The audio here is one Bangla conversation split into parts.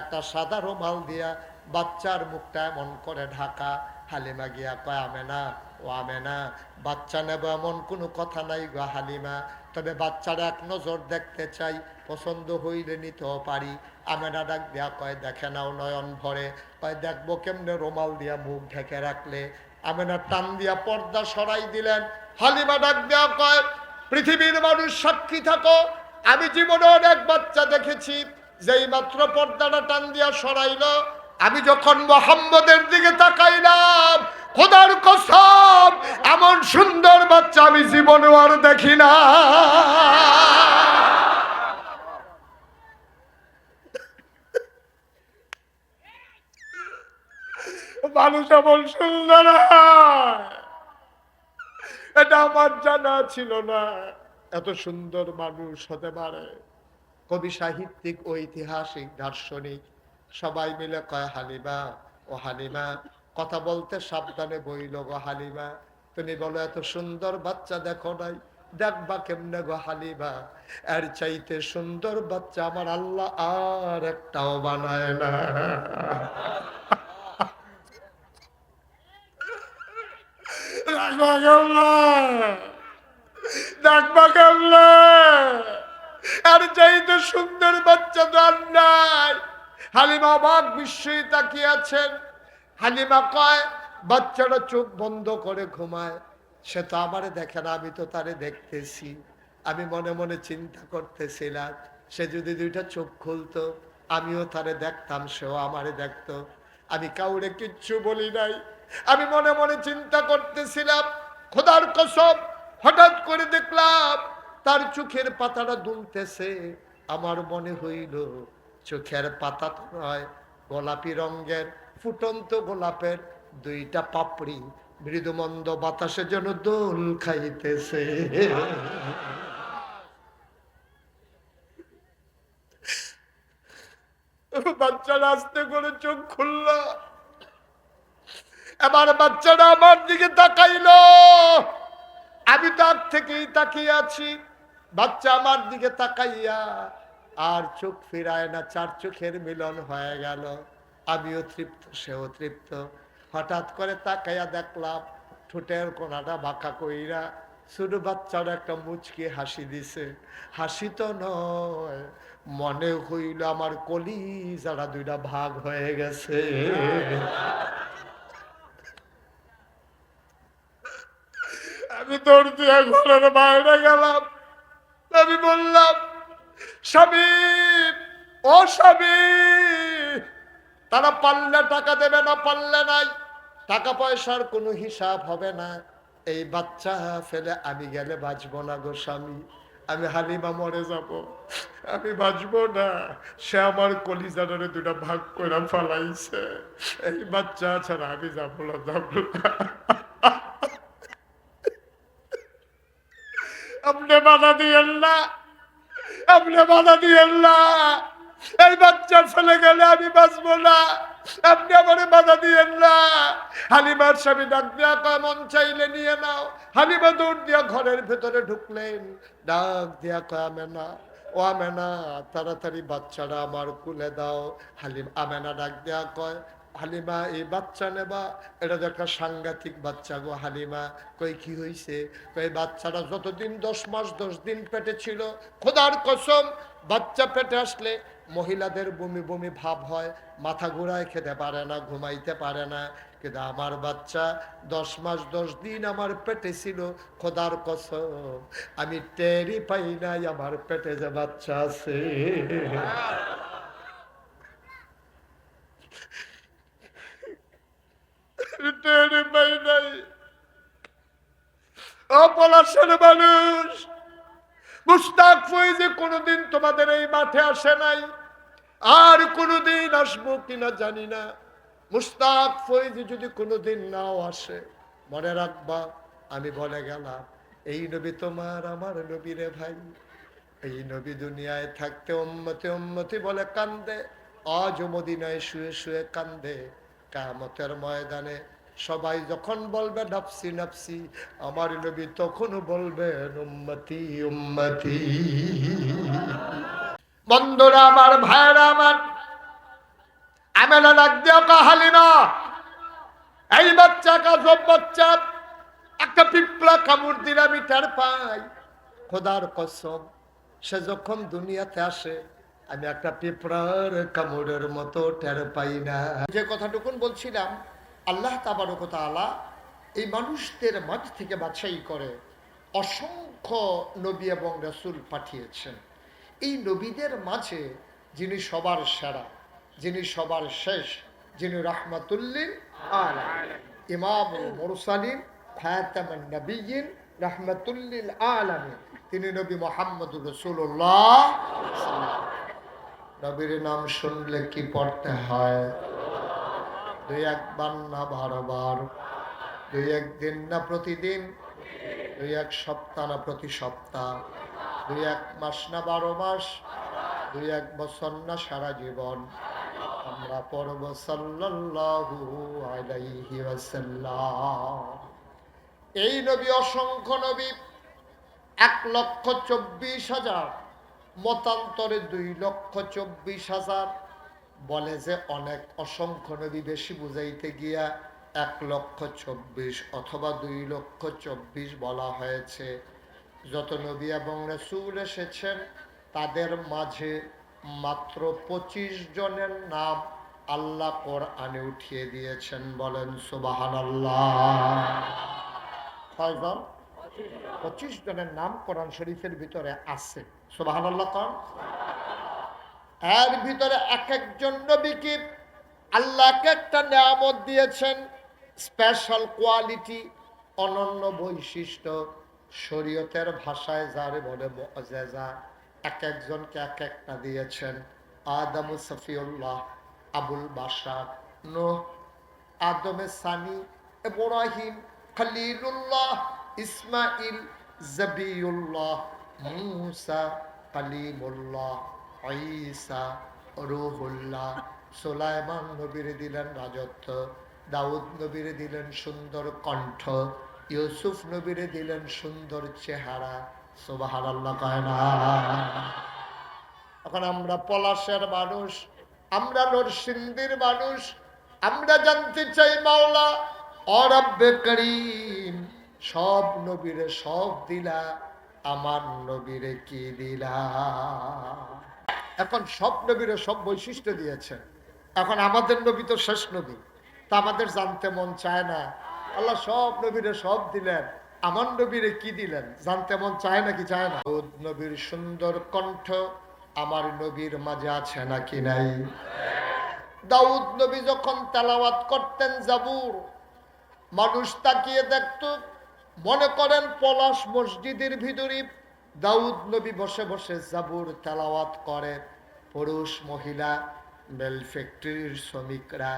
একটা সাদা রুমাল দিয়া বাচ্চার মুখটা এমন করে ঢাকা। হালিমা গিয়া কয়, আমেনা, ও আমেনা, বাচ্চা নেব এমন কোনো কথা নাই গো হালিমা, তবে বাচ্চার এক নজর দেখতে চাই, পছন্দ হইলে নিতেও পারি। আমেনা ডাক দিয়া কয়, দেখে নাও নয়ন ভরে। কয়, দেখবো কেমনে, রুমাল দিয়া মুখ ঢেকে রাখলে। আমেনা টান দিয়া পর্দা সরাই দিলেন। হালিমা ডাক দিয়া কয়, পৃথিবীর মানুষ সাক্ষী থাকো, আমি জীবনে অনেক বাচ্চা দেখেছি, যেই মাত্র পর্দাটা টান দিয়া সরাইল, আমি যখন মুহাম্মদের দিকে তাকাইলাম, খোদার কসম, এমন সুন্দর বাচ্চা আমি জীবনে আর দেখি না। মানুষ এমন সুন্দর, এটা আমার জানা ছিল না, এত সুন্দর মানুষ হতে পারে। কবি, সাহিত্যিক, ঐতিহাসিক, দার্শনিক সবাই মিলে কয়, হালিমা, ও হালিমা, কথা বলতে সাবধানে বইল গো হালিমা, তুমি বলো এত সুন্দর বাচ্চা দেখো নাই, দেখবা কেমনে গো হালিমা, এর চাইতে সুন্দর বাচ্চা আমার আল্লাহ আর একটাও বানায় না। দেখবা কেমনে, আর চাইতে সুন্দর বাচ্চা তো আর নাই। হালিমা অবাক বিস্ময়ে তাকিয়ে আছেন। হালিমা কয়, বাচ্চাটা চোখ বন্ধ করে ঘুমায়, সে তো আমারে দেখে না, আমি তো তারে দেখতেছি। আমি মনে মনে চিন্তা করতেছিলাম, সে যদি দুইটা চোখ খুলতো, আমিও তারে দেখতাম, সেও আমারে দেখতো। আমি কাউরে কিচ্ছু বলি নাই। আমি মনে মনে চিন্তা করতেছিলাম, খোদার কসম, হঠাৎ করে দেখলাম তার চোখের পাতাটা দুলতেছে। আমার মনে হইল চোখের পাতা তো নয়, গোলাপি রঙের ফুটন্ত গোলাপের দুইটা পাপড়ি মৃদুমন্দ বাতাসে যেন দোল খাইতেছে। বাচ্চারা আস্তে করে চোখ খুলল। এবার বাচ্চারা আমার দিকে তাকাইলো। আমি তার থেকেই তাকিয়ে আছি। বাচ্চা আমার দিকে তাকাইয়া আর চোখ ফিরায় না, চার চোখের মিলন হয়ে গেল। আমিও তৃপ্ত, সেও তৃপ্ত। হঠাৎ করে তাকাইয়া দেখলাম ঠোঁটের কোনাটা বাঁকা কইরা ছোট বাচ্চার একটা মুচকি হাসি দিছে। হাসি তো নয়, মনে হইল আমার কলিজাটা দুইটা ভাগ হয়ে গেছে। আমি দৌড় দিয়ে ঘরের বাইরে গেলাম। আমি বললাম, স্বামী, ও স্বামী, তারা পারলে টাকা দেবে, না পারলে নাই, টাকা পয়সার কোনো হিসাব হবে না। এই বাচ্চা ফেলে আমি গেলে বাঁচবো না গো স্বামী, আমি হালিমা মরে যাব, আমি বাঁচবো না। সে আমার কলিজারে দুটা ভাগ করে ফেলাইছে, এই বাচ্চা ছাড়া আমি যাবো না, যাবো না। আপনি বাধা দিয়েন না, আপনি বাধা দিয়েন না, এই বাচ্চা ফেলে গেলে আমি বাঁচবো না, আপনি আমার বাধা দিয়েন না। হালিমার স্বামী ডাক দিয়া কয়, মন চাইলে নিয়ে নাও। হালিমা দৌড় দিয়া ঘরের ভেতরে ঢুকলেন। ডাক দিয়া কয়, আমেনা, ও আমেনা, তাড়াতাড়ি বাচ্চাটা আমার কুলে দাও। আমেনা ডাক দিয়া কয়, হালিমা, এই বাচ্চা নেবা? এটা তো একটা সাংঘাতিক বাচ্চা গো হালিমা। কই, কি হয়েছে? কই, বাচ্চাটা যতদিন 10 মাস 10 দিন পেটে ছিল, খোদার কসম, বাচ্চা পেটে আসলে মহিলাদের বমি বমি ভাব হয়, মাথা ঘুরায়, খেতে পারে না, ঘুমাইতে পারে না। কিন্তু আমার বাচ্চা 10 মাস 10 দিন আমার পেটে ছিল, খোদার কসম, আমি টেরই পাই নাই আমার পেটে যে বাচ্চা আছে। টেরই পাই নাই। ও পলাশের মানুষ, মুস্তাক ফৈজি কোনোদিন তোমাদের এই মাঠে আসে নাই, আর কোনোদিন আসবো কিনা জানি না। মুস্তাক ফৈজি যদি কোনোদিন নাও আসে, মনে রাখবা আমি বলে গেলাম, এই নবী তোমার আমার নবী রে ভাই। এই নবী দুনিয়ায় থাকতে উম্মতি উম্মতি বলে কান্দে, আজ মদিনায় শুয়ে শুয়ে কান্দে। কিয়ামতের ময়দানে সবাই যখন বলবে নাফসি নাফসি, আমার নবী তখন বলবেন উম্মতি উম্মতি। বন্ধুরা আমার, ভাইরা আমার, আমেনা ডাক দিয়া কা হালিমা, এই বাচ্চা কাজব বাচ্চা, একটা পিঁপড়া কামড় দিলে আমি টের পাই। খোদার কসম, সে যখন দুনিয়াতে আসে আমি একটা পিঁপড়ার কামড়ের মতো টের পাই না। যে কথাটুকুন বলছিলাম, আল্লাহ তাবারক ওয়া তাআলা এই মানুষদের মাঝ থেকে বাছাই করে অসংখ্য নবী এবং রাসূল পাঠিয়েছেন। এই নবীদের মাঝে যিনি সবার সেরা, যিনি সবার শেষ, যিনি রাহমাতুল্লিল আলামিন, ইমামুল মুরসালিন, খাতামুন নবিয়্যিন, রাহমাতুল্লিল আলামিন, তিনি নবী মুহাম্মদুর রাসূলুল্লাহ। নবীর নাম শুনলে কি পড়তে হয়? দুই একবার না 12 বার, দুই একদিন না প্রতিদিন, দুই এক সপ্তাহ না প্রতি সপ্তাহ, দুই এক মাস না 12 মাস, দুই এক বছর না সারা জীবন আমরা পড়ব সাল্লাল্লাহু আলাইহি ওয়াসাল্লাম। এই নবী অসংখ্য নবী, 1,24,000, মতান্তরে 2,24,000, বলে যে অনেক অসংখ্য নবী বেশি বুঝাইতে গিয়া 1,24,000 অথবা 2,24,000 বলা হয়েছে। যত নবী এবং রাসূল এসেছেন তাদের মাঝে মাত্র 25 জনের নাম আল্লাহ কোরআনে উঠিয়ে দিয়েছেন। বলেন সুবহানাল্লাহ। কয়জন? 25 জনের নাম কোরআন শরীফের ভিতরে আছে। সুবহানাল্লাহ কোন? এর ভিতরে এক একজন নবীকে আল্লাহকে একটা নিয়ামত দিয়েছেন, স্পেশাল কোয়ালিটি, অনন্য বৈশিষ্ট্য, শরীয়তের ভাষায় যারে বলে মুআজিজা। এক একজনকে এক একটা দিয়েছেন। আদম সফিউল্লাহ, আবুল বাশার, নূহ, আদমে সানি, ইব্রাহিম, খলিলুল্লাহ, ইসমাইল, জবিউল্লাহ, মুসা, কালিমুল্লাহ, ঈসা, রূহুল্লাহ। সুলাইমান নবীর দিলেন রাজত্ব, দাউদ নবীর দিলেন সুন্দর কণ্ঠ, ইউসুফ নবীর দিলেন সুন্দর চেহারা। সুবহানাল্লাহ কয় না? এখন আমরা পলাশের মানুষ, আমরা নরসিংদীর মানুষ, আমরা জানতে চাই মাওলা ও রব্বে করিম, সব নবীরে সব দিলা, আমার নবীরে কি দিলা? এখন সব নবীরে সব বৈশিষ্ট্য দিয়েছেন, এখন আমাদের নবী তো শেষ নবী, তা আমাদের জানতে মন চায় না আল্লাহ সব নবীরে সব দিলেন, আমার নবীরে কি দিলেন? জানতে মন চায় নাকি চায় না? নবীর সুন্দর কণ্ঠ আমার নবীর মাঝে আছে নাকি নাই? দাউদ নবী যখন তেলাওয়াত করতেন জাবুর, মানুষ তাকিয়ে দেখত, মনে করেন পলাশ মসজিদের ভিতরে দাউদ নবী বসে বসে জাবুর তেলাওয়াত করে। পুরুষ মহিলা মেল ফ্যাক্টরির শ্রমিকরা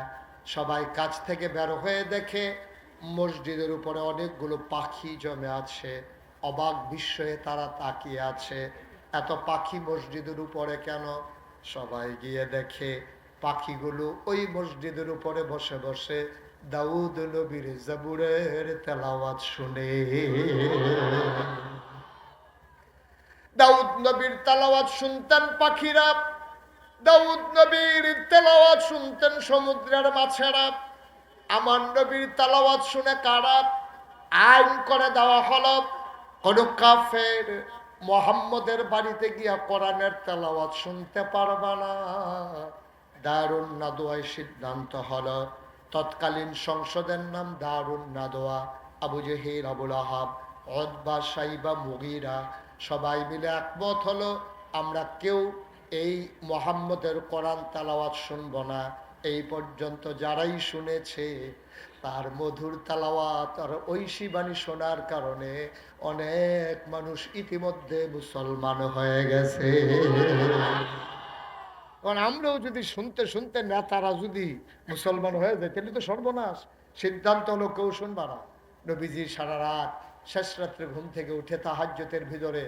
সবাই কাজ থেকে বের হয়ে দেখে মসজিদের উপরে অনেকগুলো পাখি জমে আছে। অবাক বিস্ময়ে তারা তাকিয়ে আছে, এত পাখি মসজিদের উপরে কেন? সবাই গিয়ে দেখে পাখিগুলো ওই মসজিদের উপরে বসে বসে দাউদ নবীর জাবুরের তেলাওয়াত শুনে। দাউদ নবীর তেলাওয়াত শুনতেন পাখিরা, দাউদ নবীর তেলাওয়াত শুনতেন সমুদ্রের মাছেরা। আমার নবীর তেলাওয়াত শুনে কারা? আইন করে দেওয়া হলো কোন কাফের মুহাম্মদের বাড়িতে গিয়া কোরআনের তেলাওয়াত শুনতে পারবে না। দারুন নাদওয়ায় সিদ্ধান্ত হলো, তৎকালীন সংসদের নাম দারুন নাদওয়া, আবু জেহেল, আবুল আহাব, উতবা, সাইবা, মুগীরা সবাই মিলে একমত হলো আমরা কেউ এই মুহাম্মদের কোরআন তেলাওয়াত শুনব না। এই পর্যন্ত যারাই শুনেছে তার মধুর তেলাওয়াত আর ঐশী বাণী শোনার কারণে অনেক মানুষ ইতিমধ্যে মুসলমান হয়ে গেছে। কারণ আমরাও যদি শুনতে শুনতে নেতারা যদি মুসলমান হয়ে যায় তাহলে তো সর্বনাশ। সিদ্ধান্ত হলো কেউ শুনবা না। নবীজি সারা রাত শেষ রাত্রে ঘুম থেকে উঠে তাহাজ্জুদের ভিতরে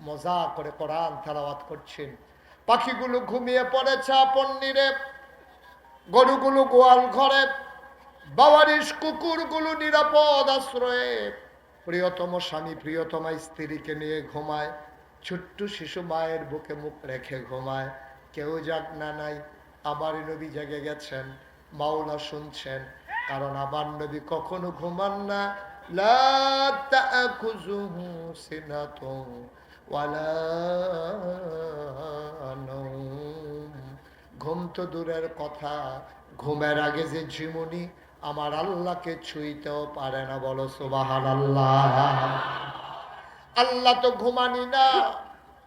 মজা করে কোরআন তেলাওয়াত করছেন। পাখিগুলো ঘুমিয়ে পড়েছে আপন নীড়ে, গরুগুলো গোয়াল ঘরে, বাওয়ারিশ কুকুরগুলো নিরাপদ আশ্রয়ে, প্রিয়তম স্বামী প্রিয়তমা স্ত্রীকে নিয়ে ঘুমায়, ছোট্ট শিশু মায়ের বুকে মুখ রেখে ঘুমায়। কেউ জাগ না নাই, আমার নবী জেগে গেছেন। মাওলা শুনছেন, কারণ আমার নবী কখনো ঘুমান না। লা তা'খুযুহু সিনাতুন ওয়ালা নাওম। ঘুম তো দূরের কথা, ঘুমের আগে যে ঝিমুনি আমার আল্লাহকে ছুঁইতেও পারে না। বলো সুবহানাল্লাহ। আল্লাহ তো ঘুমানি না,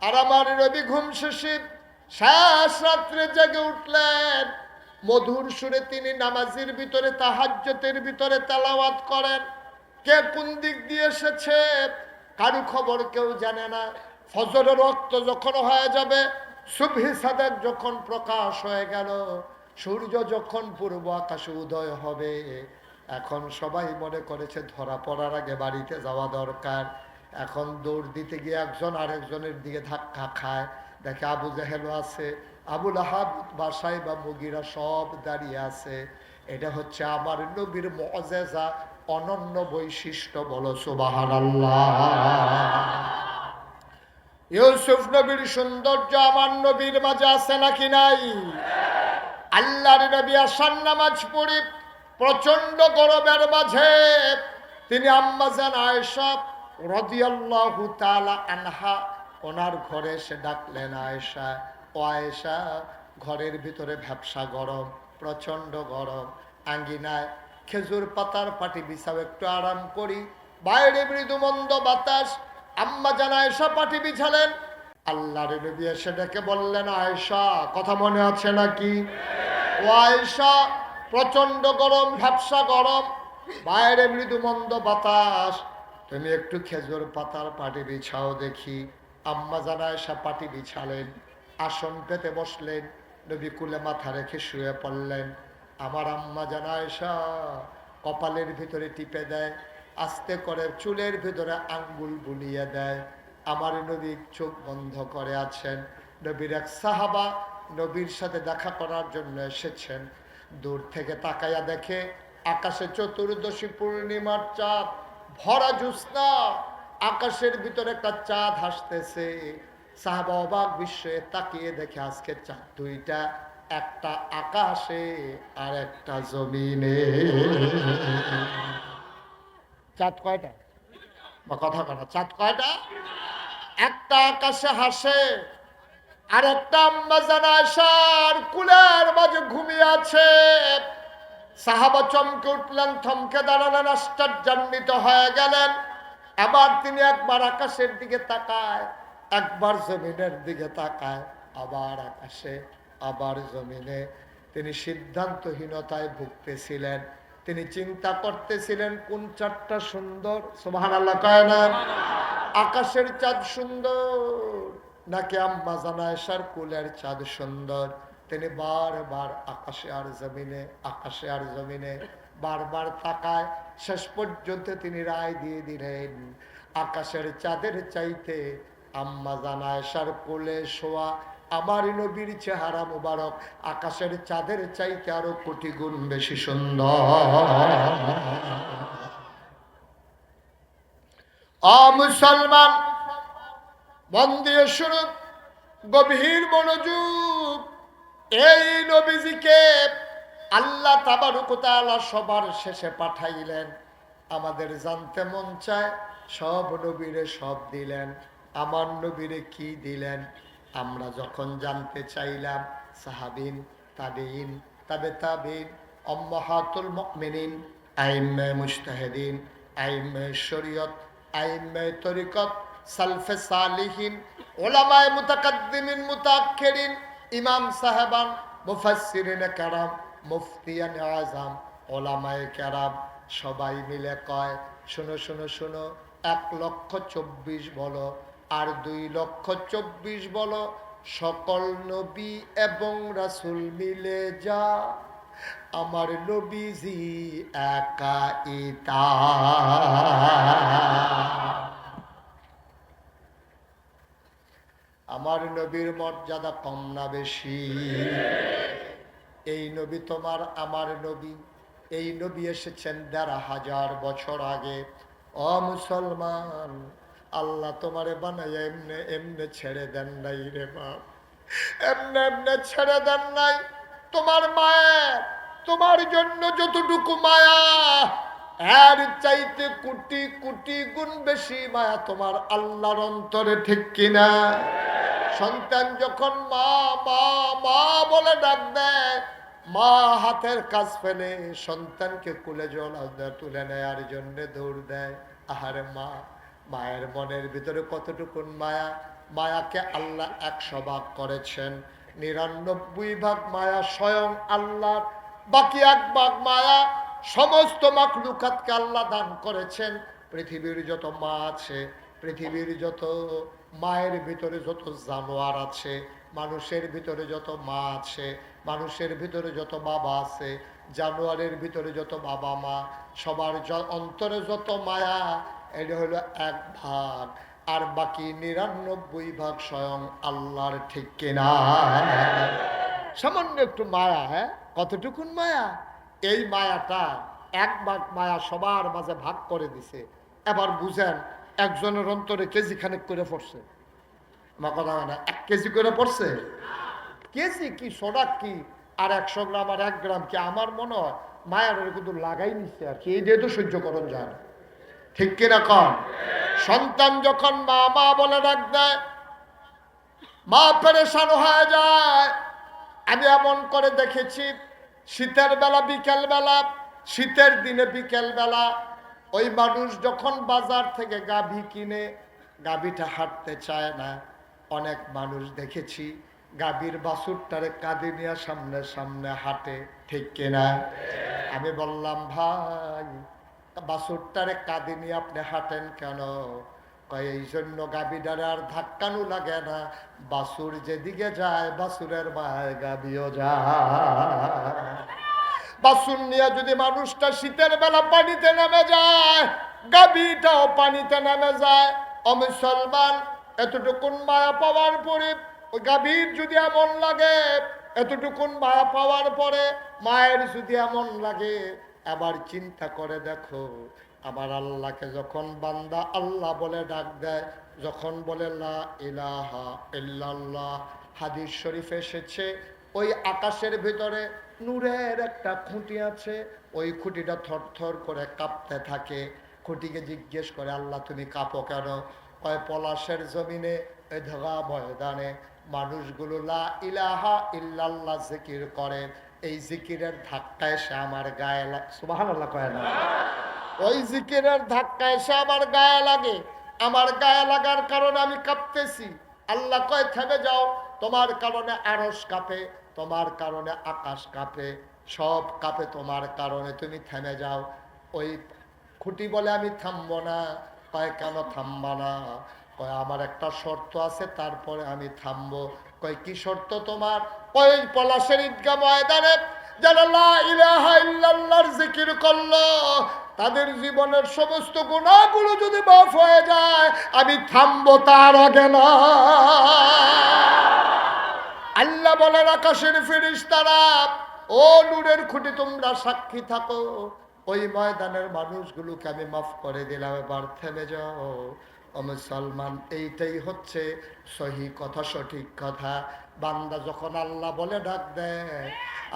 আর আমার নবী ঘুম শেষে শেষ রাত্রে জেগে উঠলেন। মধুর সুরে তিনি নামাজের ভিতরে, তাহাজ্জুদের ভিতরে তেলাওয়াত করেন। কে কোন দিক দিয়ে এসেছে কারো খবর কেউ জানে না। ফজরের রক্ত যখন হয়ে যাবে, সুবহি সাদেক যখন প্রকাশ হয়ে গেল, সূর্য যখন পূর্ব আকাশে উদয় হবে, এখন সবাই মনে করেছে ধরা পড়ার আগে বাড়িতে যাওয়া দরকার। এখন দৌড় দিতে গিয়ে একজন আরেকজনের দিকে ধাক্কা খায়, দেখে আবু জেহেলও আছে, আবুল আহাব, বাসাই বা মুগিরা সব দাঁড়িয়ে আছে। এটা হচ্ছে আমার নবীর মুআজিজা, অনন্য বৈশিষ্ট্য। বলো সুবহানাল্লাহ। ইউসুফ নবীর সৌন্দর্য আমার নবীর মাঝে আছে নাকি নাই? আল্লাহর নবী আসার নামাজ পড়ে প্রচন্ড গরমের মাঝে তিনি আম্মাজান আয়েশা রাদিয়াল্লাহু তাআলা আনহা ওনার ঘরে এসে ডাকলেন, আয়েশা, ও আয়েশা। ঘরের ভিতরে ভ্যাপসা গরম, প্রচন্ড গরম। আঙ্গিনায় খেজুর পাতার পাটি বিছাও, একটু আরাম করি। বাইরে মৃদু মন্দ বাতাস। আম্মাজান আয়েশা পাটি বিছালেন। আল্লাহর নবী এসে ডেকে বললেন, আয়েশা, কথা মনে আছে নাকি? ও আয়েশা, প্রচন্ড গরম, ভ্যাপসা গরম, বাইরে মৃদু মন্দ বাতাস, তুমি একটু খেজুর পাতার পাটি বিছাও দেখি। আম্মাজান আয়েশা পাটি বিছালেন, আসন পেতে বসলেন, নবী কুলে মাথা রেখে শুয়ে পড়লেন। আমার আম্মাজান আয়েশা কপালের ভিতরে টিপে দেয়, আস্তে করে চুলের ভিতরে আঙ্গুল বুলিয়ে দেয়। আমার নবী চোখ বন্ধ করে আছেন। নবীর এক সাহাবা নবীর সাথে দেখা করার জন্য এসেছেন। দূর থেকে তাকাইয়া দেখে আকাশে চতুর্দশী পূর্ণিমার চাঁদ, ভরা জ্যোৎস্না, আকাশের ভিতরে একটা চাঁদ হাসতেছে। সাহাবা অবাক বিস্ময়ে তাকিয়ে দেখে আজকে চাঁদ দুইটা, একটা আকাশে আর একটা জমিনে। চাঁদ কয়টা? বা কথা কথা, চাঁদ কয়টা? একটা আকাশে হাসে, আর একটা আম্মাজান আয়েশার কুলের মাঝে ঘুমিয়ে আছে। সাহাবা চমকে উঠলেন, থমকে দাঁড়ালেন, আশ্চর্যান্বিত হয়ে গেলেন। আবার তিনি একবার আকাশের দিকে তাকায়, একবার জমিনের দিকে তাকায়, আবার আকাশে, আবার জমিনে। তিনি সিদ্ধান্তহীনতায় ভুগতেছিলেন। তিনি চিন্তা করতেছিলেন কোন চাঁদটা সুন্দর। সুবহানাল্লাহ কয় না? আকাশের চাঁদ সুন্দর নাকি আম্মাজান আয়েশার কুলের চাঁদ সুন্দর? তিনি বারবার আকাশে আর জমিনে, আকাশে আর জমিনে বারবার তাকায়। শেষ পর্যন্ত তিনি রায় দিয়ে দিলেন, আকাশের চাঁদের চাইতে আম্মাজান আয়েশার কোলে শোয়া আমার নবীর চেহারা মুবারক আকাশের চাঁদের চাইতে আরো কোটি গুণ বেশি সুন্দর। মুসলমান, মন দিয়ে শুরু, গভীর মনোযোগ। এই নবীজিকে আল্লাহ তাবারক ওয়া তাআলা সবার শেষে পাঠাইলেন। আমাদের জানতে মন চায়, সব নবীরে সব দিলেন, আমার নবীরে কি দিলেন? আমরা যখন জানতে চাইলাম, সাহাবিন, তাবিঈন, তাবে তাবিঈন, উম্মাহাতুল মুমিনিন, আইম্মে মুজতাহিদিন, আইম্মে শরীয়ত, আইম্মে তরিকত, সালফে সালিহিন, উলামায়ে মুতাকাদ্দিমিন মুতাআখিরিন, ইমাম সাহেবান, মুফাসসিরিনে কেরাম, মুফতিয়ানে আযম, উলামায়ে কেরাম সবাই মিলে কয়, শোনো শোনো শোনো, 1,24,000 বলো আর 2,24,000 বলো, সকল নবী এবং রাসূল মিলে যা আমার নবীজি একা ইতা। আমার নবীর মর্যাদা কম না বেশি? এই নবী তোমার আমার নবী। এই নবী এসেছেন 1,500 বছর আগে। ও মুসলমান, আল্লাহ তোমারে বানায় এমনে এমনে ছেড়ে দেন নাই রে বাপ, এমনে এমনে ছেড়ে দেন নাই। তোমার মায়ের তোমার জন্য যতটুকু মায়া এর চাইতে কোটি কোটি গুণ বেশি মায়া তোমার আল্লাহর অন্তরে, ঠিক কিনা? সন্তান যখন মা মা মা বলে ডাক দেয়, মা হাতের কাজ ফেলে সন্তানকে কুলে জড়ায় তুলে নেয়ার জন্য দৌড় দেয়। আহারে মা, মায়ের মনের ভিতরে কতটুকুন মায়া। মায়াকে আল্লাহ 100 ভাগ করেছেন, 99 ভাগ মায়া স্বয়ং আল্লাহ, বাকি 1 ভাগ মায়া সমস্ত মাখলুকাতকে আল্লাহ দান করেছেন। পৃথিবীর যত মা আছে, পৃথিবীর যত মায়ের ভিতরে যত জানোয়ার আছে, মানুষের ভিতরে যত মা আছে, মানুষের ভিতরে যত বাবা আছে, জানোয়ারের ভিতরে যত বাবা মা, সবার অন্তরে যত মায়া, এটা হলো 1 ভাগ, আর বাকি 99 ভাগ স্বয়ং আল্লাহর, ঠিক কিনা? সামান্য একটু মায়া, হ্যাঁ, কতটুকুন মায়া? এই মায়াটা 1 ভাগ মায়া সবার মাঝে ভাগ করে দিছে। এবার বুঝেন, একজনের অন্তরে কেজি খানেক করে পড়ছে, আমার কথা না, 1 কেজি করে পড়ছে। কেজি কি, সোডা কি, আর 100 গ্রাম আর 1 গ্রাম কি? আমার মনে হয় মায়ার কিন্তু লাগাই নিচ্ছে আর কি, এই দিয়ে তো সহ্য করণ যায় না, ঠিক কিনা কন? সন্তান যখন মা মা বলে ডাক দেয়, মা পেরেশান হয়ে যায়। আমি এমন করে দেখেছি, শীতের বেলা, বিকেল বেলা, শীতের দিনে বিকেল বেলা ওই মানুষ যখন বাজার থেকে গাভী কিনে, গাভীটা হাঁটতে চায় না। অনেক মানুষ দেখেছি গাভীর বাছুরটারে কাঁধে নিয়ে সামনে সামনে হাঁটে, ঠিক কিনা? আমি বললাম, ভাই বাছুরটারে কাঁধে নিয়ে আপনি হাঁটেন কেন? কয় এই জন্য গাভীটারে আর ধাক্কানো লাগে না, বাছুর যেদিকে যায় বাছুরের মায় গাভীও যায়। বাছুর নিয়ে যদি মানুষটা শীতের বেলা পানিতে নেমে যায়, গাভীটাও পানিতে নেমে যায়। ও মুসলমান, এতটুকুন মায়া পাওয়ার পরে ওই গাভীর যদি এমন লাগে, এতটুকুন মায়া পাওয়ার পরে মায়ের যদি এমন লাগে, আবার চিন্তা করে দেখো, আমার আল্লাহকে যখন বান্দা আল্লাহ বলে ডাক দেয়, যখন বলে লা ইলাহা ইল্লাল্লাহ, হাদিস শরীফে এসেছে, ওই আকাশের ভিতরে নূরের একটা খুঁটি আছে, ওই খুঁটিটা থরথর করে কাঁপতে থাকে। খুঁটিকে জিজ্ঞেস করে, আল্লাহ তুমি কাঁপো কেন? কয় পলাশের জমিনে ওই ধোয়া ময়দানে মানুষগুলো লা ইলাহা ইল্লাল্লাহ জিকির করে, এই জিকিরের ধাক্কায় সে আমার গায়ে লাগে। সুবহানাল্লাহ কয় না? ওই জিকিরের ধাক্কায় সে আমার গায়ে লাগে, আমার গায়ে লাগার কারণে আমি কাঁপতেছি। আল্লাহ কয় থেমে যাও, তোমার কারণে আরশ কাঁপে, তোমার কারণে আকাশ কাঁপে, সব কাঁপে তোমার কারণে, তুমি থেমে যাও। ওই খুঁটি বলে, আমি থামবো না। কয় কেন থামবা না? কয় আমার একটা শর্ত আছে, তারপরে আমি থামবো। কয় কি শর্ত তোমার? কয় পলাশের ঈদগাহ ময়দানে যারা লা ইলাহা ইল্লাল্লাহর জিকির করলো, তাদের জীবনের সমস্ত গুনাহগুলো যদি মাফ হয়ে যায়, আমি থামবো তার আগে না। আল্লাহ বলেন, আকাশের ফেরেশতারা, ও নূরের খুঁটি তোমরা সাক্ষী থাকো, ওই ময়দানের মানুষগুলোকে আমি মাফ করে দিলাম, এবার থেমে যাও। ও মুসলমান, এইটাই হচ্ছে সহি কথা, সঠিক কথা। বান্দা যখন আল্লাহ বলে ডাক দেয়,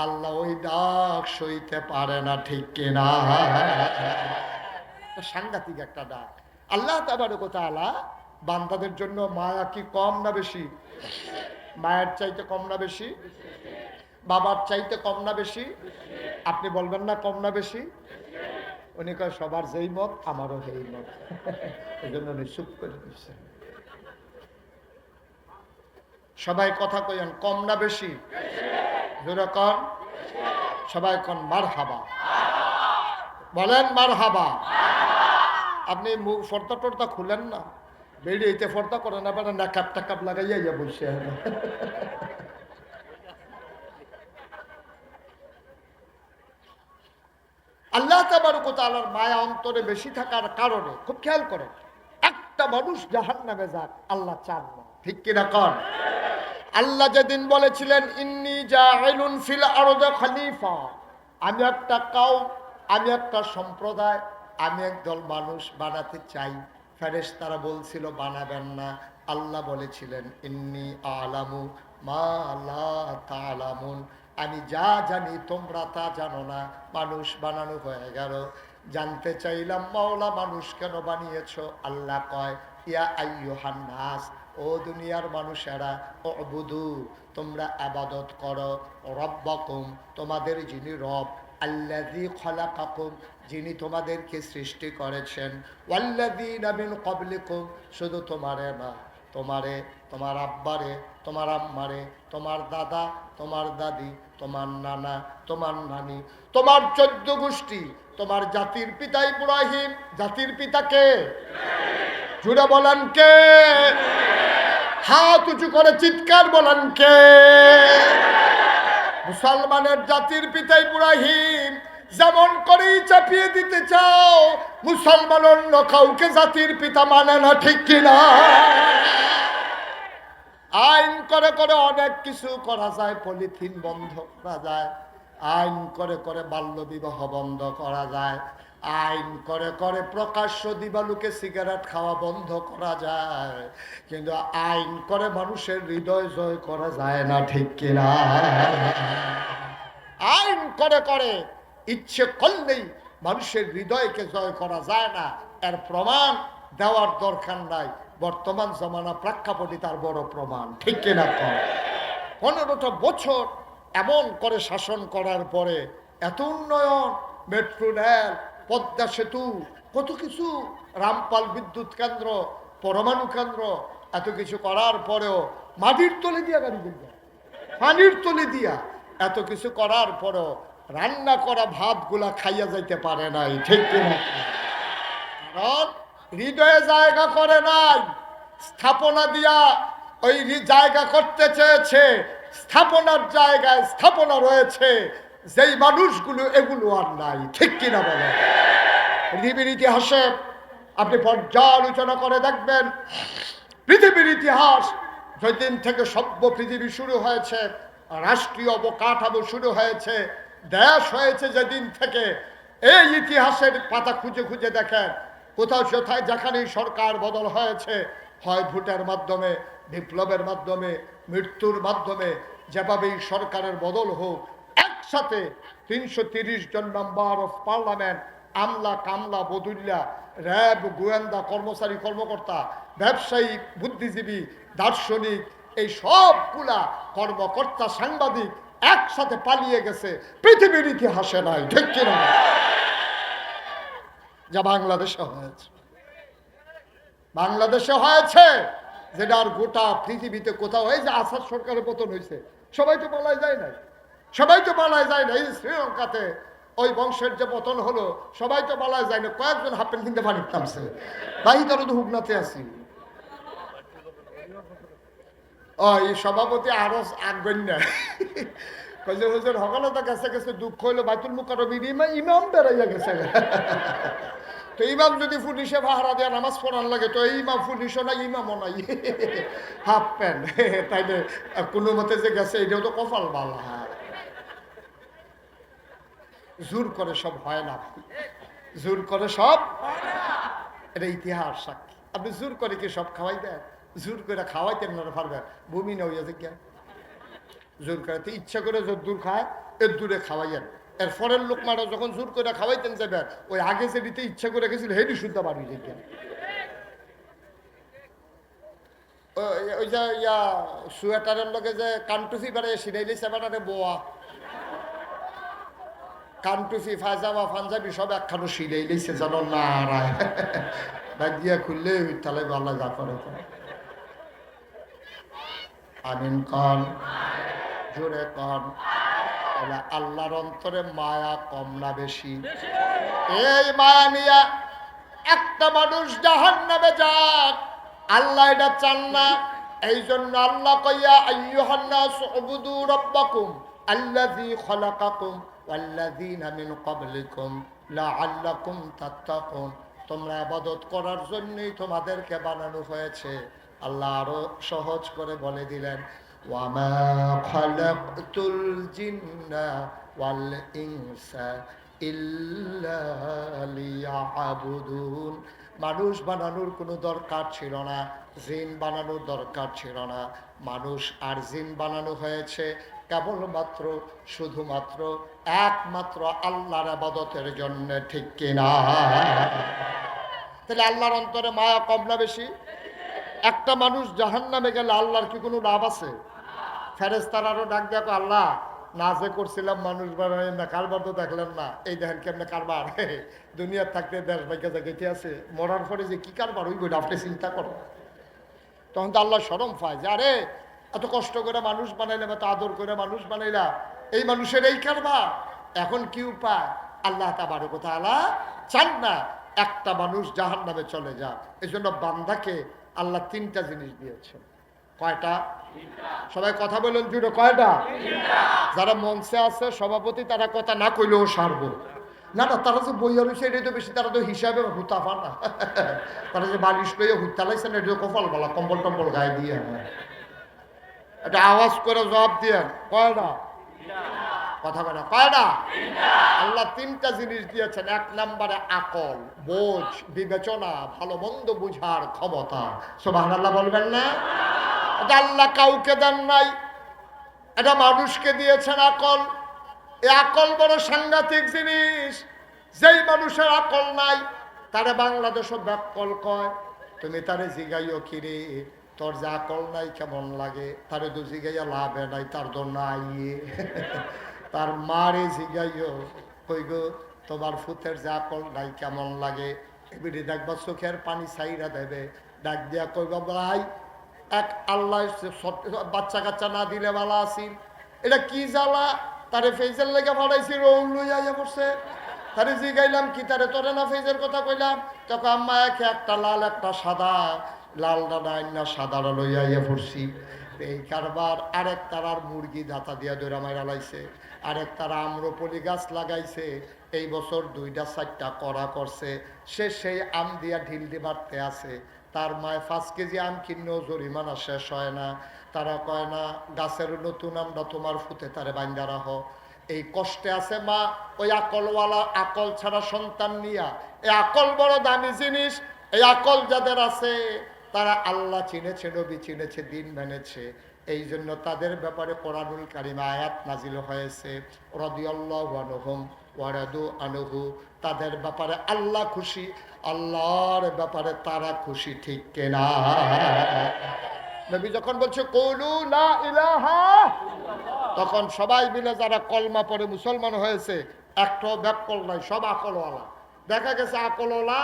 আল্লাহ ওই ডাক সইতে পারে না, ঠিক কিনা? সাংঘাতিক একটা ডাক। আল্লাহ তাবারক ওয়া তাআলা বান্দাদের জন্য মায়া কি কম না বেশি? মায়ের চাইতে কম না বেশি? বাবার চাইতে কম না বেশি? আপনি বলবেন না কম না বেশি? উনি কয় সবার যেই মত, আমারও সেই মত। এই জন্য উনি চুপ করে দিচ্ছেন। সবাই কথা কইন, কম না বেশি? জোরে কন, সবাই কন মারহাবা, বলেন মারহাবা। আপনি মুখ ফর্দা টর্দা খুলেন না, বেরিয়েতে ফর্দা করেন, আবার নাকাপ টাকাপ লাগাইয়া বসে। আল্লাহ তাবারক ওয়া তাআলার মায়া অন্তরে বেশি থাকার কারণে, খুব খেয়াল করেন, একটা মানুষ জাহান্নামে যাক আল্লাহ চান না, ঠিক কিনা কন? আল্লাহ যেদিন বলেছিলেন ইন্নী জাইলুন ফিল আরদি খলিফা, আমি একটা কওম, আমি একটা সম্প্রদায়, আমি একদল মানুষ বানাতে চাই, ফেরেশতারা বলছিল বানাবেন না। আল্লাহ বলেছিলেন ইন্নী আলামু মা লা তা'লামুন, আমি যা জানি তোমরা তা জানো না, মানুষ বানানো হয়ে গেল। জানতে চাইলাম মাওলা মানুষ কেন বানিয়েছো? আল্লাহ কয় ইয়া আইয়ুহান নাস, ও দুনিয়ার মানুষেরা, উবুদু, তোমরা ইবাদত করো, রব্বাকুম, তোমাদের যিনি রব, আল্লাযী খলাকাকুম, যিনি তোমাদেরকে সৃষ্টি করেছেন, ওয়াল্লাযীনা মিন ক্বাবলিকুম, শুধু তোমারে না, তোমারে, তোমার আব্বারে, তোমার আম্মারে, তোমার দাদা, তোমার দাদি, তোমার নানা, তোমার নানি, তোমার 14 গোষ্ঠী, তোমার জাতির পিতা ইব্রাহিম। জাতির পিতা কে? জুড়ে বলেন কে? হাত উঁচু করে চিৎকার বলেন কে? মুসলমানের জাতির পিতা ইব্রাহিম। যেমন করেই চাপিয়ে দিতে চাও, মুসলমান অন্য কাউকে জাতির পিতা মানে না, ঠিক কিনা? আইন করে করে অনেক কিছু করা যায়, পলিথিন বন্ধ করা যায়, আইন করে করে বাল্য বিবাহ বন্ধ করা যায়, আইন করে করে প্রকাশ্য দিবালুকে সিগারেট খাওয়া বন্ধ করা যায়, কিন্তু আইন করে মানুষের হৃদয় জয় করা যায় না, ঠিক কিনা? আইন করে করে ইচ্ছে করলেই মানুষের হৃদয়কে জয় করা যায় না। এর প্রমাণ দেওয়ার দরকার নাই, বর্তমান জমানা প্রেক্ষাপটে তার বড় প্রমাণ, ঠিক কিনা? 15টা বছর এমন করে শাসন করার পরে এত উন্নয়ন, মেট্রো রেল, পদ্মা সেতু, কত কিছু, রামপাল বিদ্যুৎ কেন্দ্র, পরমাণু কেন্দ্র, এত কিছু করার পরেও মাটির তলে দিয়া গাড়ি দিল, পানির তলে দিয়া এত কিছু করার পরেও রান্না করা ভাতগুলা খাইয়া যাইতে পারে নাই, ঠিক কিনা? কারণ হৃদয়ে জায়গা করে নাই, স্থাপনা দিয়া ওই জায়গা করতে চেয়েছে, স্থাপনার জায়গায় স্থাপনা রয়েছে, যেই মানুষগুলো এগুলো আর নাই, ঠিক কিনা বলে? পৃথিবীর ইতিহাসে আপনি পর্যালোচনা করে দেখবেন, পৃথিবীর ইতিহাস যেদিন থেকে সভ্য পৃথিবী শুরু হয়েছে, রাষ্ট্রীয় অবকাঠামো শুরু হয়েছে, দেশ হয়েছে, যেদিন থেকে এই ইতিহাসের পাতা খুঁজে খুঁজে দেখেন, কোথাও কোথায় যেখানেই সরকার বদল হয়েছে, হয় ভোটের মাধ্যমে, বিপ্লবের মাধ্যমে, মৃত্যুর মাধ্যমে, যেভাবেই সরকারের বদল হোক, একসাথে 330 জন মেম্বার অফ পার্লামেন্ট, আমলা কামলা বদুল্লা, র্যাব, গোয়েন্দা কর্মচারী কর্মকর্তা, ব্যবসায়ী, বুদ্ধিজীবী, দার্শনিক, এই সবগুলা কর্মকর্তা, সাংবাদিক একসাথে পালিয়ে গেছে, পৃথিবীর ইতিহাসে নাই, ঠিক কিনা? যা বাংলাদেশে হয়েছে, বাংলাদেশে হয়েছে, যেটা আর গোটা পৃথিবীতে কোথাও হয়। যে আসাদ সরকারের পতন হয়েছে, সবাই তো পালায় যায় নাই, সবাই তো পালায় যায় না। এই শ্রীলঙ্কাতে ওই বংশের যে পতন হলো, সবাই তো পালায় যায় না, কয়েকজন হাফ প্যান্ট কিনতে পানি নামছে, তাই তারা তো হুগনাতে আছি। ওই সভাপতি আরো আগবেন না, হুজুর হকালে তো গেছে গেছে, দুঃখ হইলো বাইতুল মুকাররমের ইমাম বেড়াইয়া গেছে। তো ইমাম যদি পুলিশে পাহারা দেওয়া নামাজ পড়ার লাগে, তো এই ইমাম পুলিশও নাই, ইমামও নাই, হাফ প্যান্ট, তাইলে কোনো মতে যে গেছে, এটাও তো কপাল বালা। জোর করে সব হয় না, জোর করে সব, এটা ইতিহাস সাক্ষী। আপনি জোর করে কি সব খাওয়াই দেন? জোর করে খাওয়াইতেন না পারবেন, বমি না হইয়া যে জোর করে তো ইচ্ছা করে যত দূর খায় এর দূরে খাওয়াইয়েন। এর পরের লোক মারা যখন জোর করে খাওয়াইতেন যাবেন, ওই আগে যে দিতে ইচ্ছা করে গেছিল হেডি শুদ্ধ বাড়ি দেখেন। ওই যে ইয়া সোয়েটারের লোকে যে কানটুফি বেড়ে সিরাইলে সেবাটারে বোয়া, কানটুফি, ফায়জামা, পাঞ্জাবি সব একখানো সিলাই লেছে, জানো না রায় দিয়া খুললে তাহলে আল্লাহ যা করে। আমিন কন, জোরে কন। আল্লাহর অন্তরে মায়া কম না বেশি? এই মায়া নিয়া একটা মানুষ জাহান্নামে যাক, আল্লাহ এটা চান না। এই জন্য আল্লাহ কইয়া আইয়ুহান নাস উবুদু রাব্বাকুম আল্লাযী খলাকাকুম ওয়াল্লাযীনা মিন ক্বাবলিকুম লাআল্লাকুম তাত্তাকুন। তোমরা ইবাদত করার জন্যই তোমাদেরকে বানানো হয়েছে। আল্লাহ আরো সহজ করে বলে দিলেন, ওয়ামা খালাকতুল জিন্না ওয়াল ইনসা ইল্লা লিয়াবুদুন। মানুষ বানানোর কোনো দরকার ছিল না, জিন বানানোর দরকার ছিল না। মানুষ আর জিন বানানো হয়েছে কেবলমাত্র শুধুমাত্র একমাত্র আল্লাহর ইবাদতের জন্য, ঠিক কিনা? তাহলে আল্লাহর অন্তরে মায়া কম না বেশি? একটা মানুষ জাহান্নামে গেলে আল্লাহর কি কোনো লাভ আছে? ফেরেশতারারও ডাক দেখো, আল্লাহ না যে করছিলাম মানুষ বানাই না, কারবার তো দেখলেন না, এই দেখেন কেমনে কারবার। দুনিয়ার থাকতে দেশ ভাগ্য জায়গাতে আছে, মরার পরে যে কি কারবার ওই বইটা আপনি চিন্তা করো। তখন তো আল্লাহ শরম পায় যে আরে এত কষ্ট করে মানুষ বানাইলাম, এত আদর করে মানুষ বানাইলাম, এই মানুষের এই কারবার, এখন কি উপায়? আল্লাহ তাবারক ওয়া তাআলা চান না একটা মানুষ জাহান্নামে চলে যাক। এই জন্য বান্দাকে আল্লাহ তিনটা জিনিস দিয়েছেন। কয়টা? সবাই কথা বলেন জুড়ে, কয়টা? যারা মঞ্চে আছে সভাপতি, তারা কথা না কইলেও সারবো না। না, তারা যে বইয়া রয়েছে এটাই তো বেশি, তারা তো হিসাবে হুতা পা না। তারা যে বালিশ লইয়া হুতা লাইছে না, এটা কপাল বলা, কম্বল টম্বল গায়ে দিয়ে এটা আওয়াজ করে জবাব দিয়ে কয়টা? কথা বলে কয়টা? আল্লাহ তিনটা জিনিস দিয়েছেন। এক নম্বরে আকল, বোঝ, বিবেচনা, ভালো মন্দ বুঝার ক্ষমতা। সুবহানাল্লাহ বলবেন না? এটা আল্লাহ কাউকে দেন নাই, এটা মানুষকে দিয়েছেন আকল। এই আকল বড় সাংঘাতিক জিনিস। যেই মানুষের আকল নাই তারে বাংলাদেশও ব্যাকল কয়। তুমি তারে জিগাইও কিরে তোর যে আকল নাই কেমন লাগে, তারে তো জিগাইয়া লাভে নাই, তার তো নাই। তার মারে জিগাইও কই গো তোমার ফুতের যে আকল নাই কেমন লাগে, এবারে দেখবা চোখের পানি ছাইরা দেবে, ডাক দিয়া কইবা ভাই এক আল্লাহ বাচ্চা কাচ্চা না দিলে ভালো আছি, এটা কি জ্বালা, তারে ফেজের লেগে ফাড়াইছি, রৌল লইয়া পড়ছে। তারে জিগাইলাম কি, তারে তোরে না ফেজের কথা কইলাম, তখন আম্মা একটা লাল একটা সাদা, লাল নাই না সাদারা লইয়া পড়ছি। এই কারবার। আরেক তারার মুরগি দাতা দিয়া দৌড়া মাইরা লাইছে, আরেক তারা আম্রপলি গাছ লাগাইছে, এই বছর 2টা 4টা করা করছে, সে সেই আম দিয়া ঢিল দি বাড়তে আছে। তার মায় 5 কেজি আম কিনেও জরিমানা শেষ হয় না। তারা কয় না গাছের নতুন আমটা তোমার ফুতে তারে বাইন্দা রাখো। এই কষ্টে আছে মা। ওই আকলওয়ালা, আকল ছাড়া সন্তান নিয়া, এই আকল বড় দামি জিনিস। এই আকল যাদের আছে তারা আল্লাহ চিনেছে, নবী চিনেছে, দিন মেনেছে। এই জন্য তাদের ব্যাপারে কোরআনুল কারিমে আয়াত নাজিল হয়েছে, রাদিয়াল্লাহু আনহুম ওয়া রাদু আনহু। তাদের ব্যাপারে আল্লাহ খুশি, আল্লাহর ব্যাপারে তারা খুশি, ঠিক কিনা? নবী যখন বলছে কওলু লা ইলাহা, তখন সবাই মিলে যারা কলমা পড়ে মুসলমান হয়েছে একটাও ব্যাকল নাই, সব আকলওয়ালা। দেখা গেছে আকলওয়ালা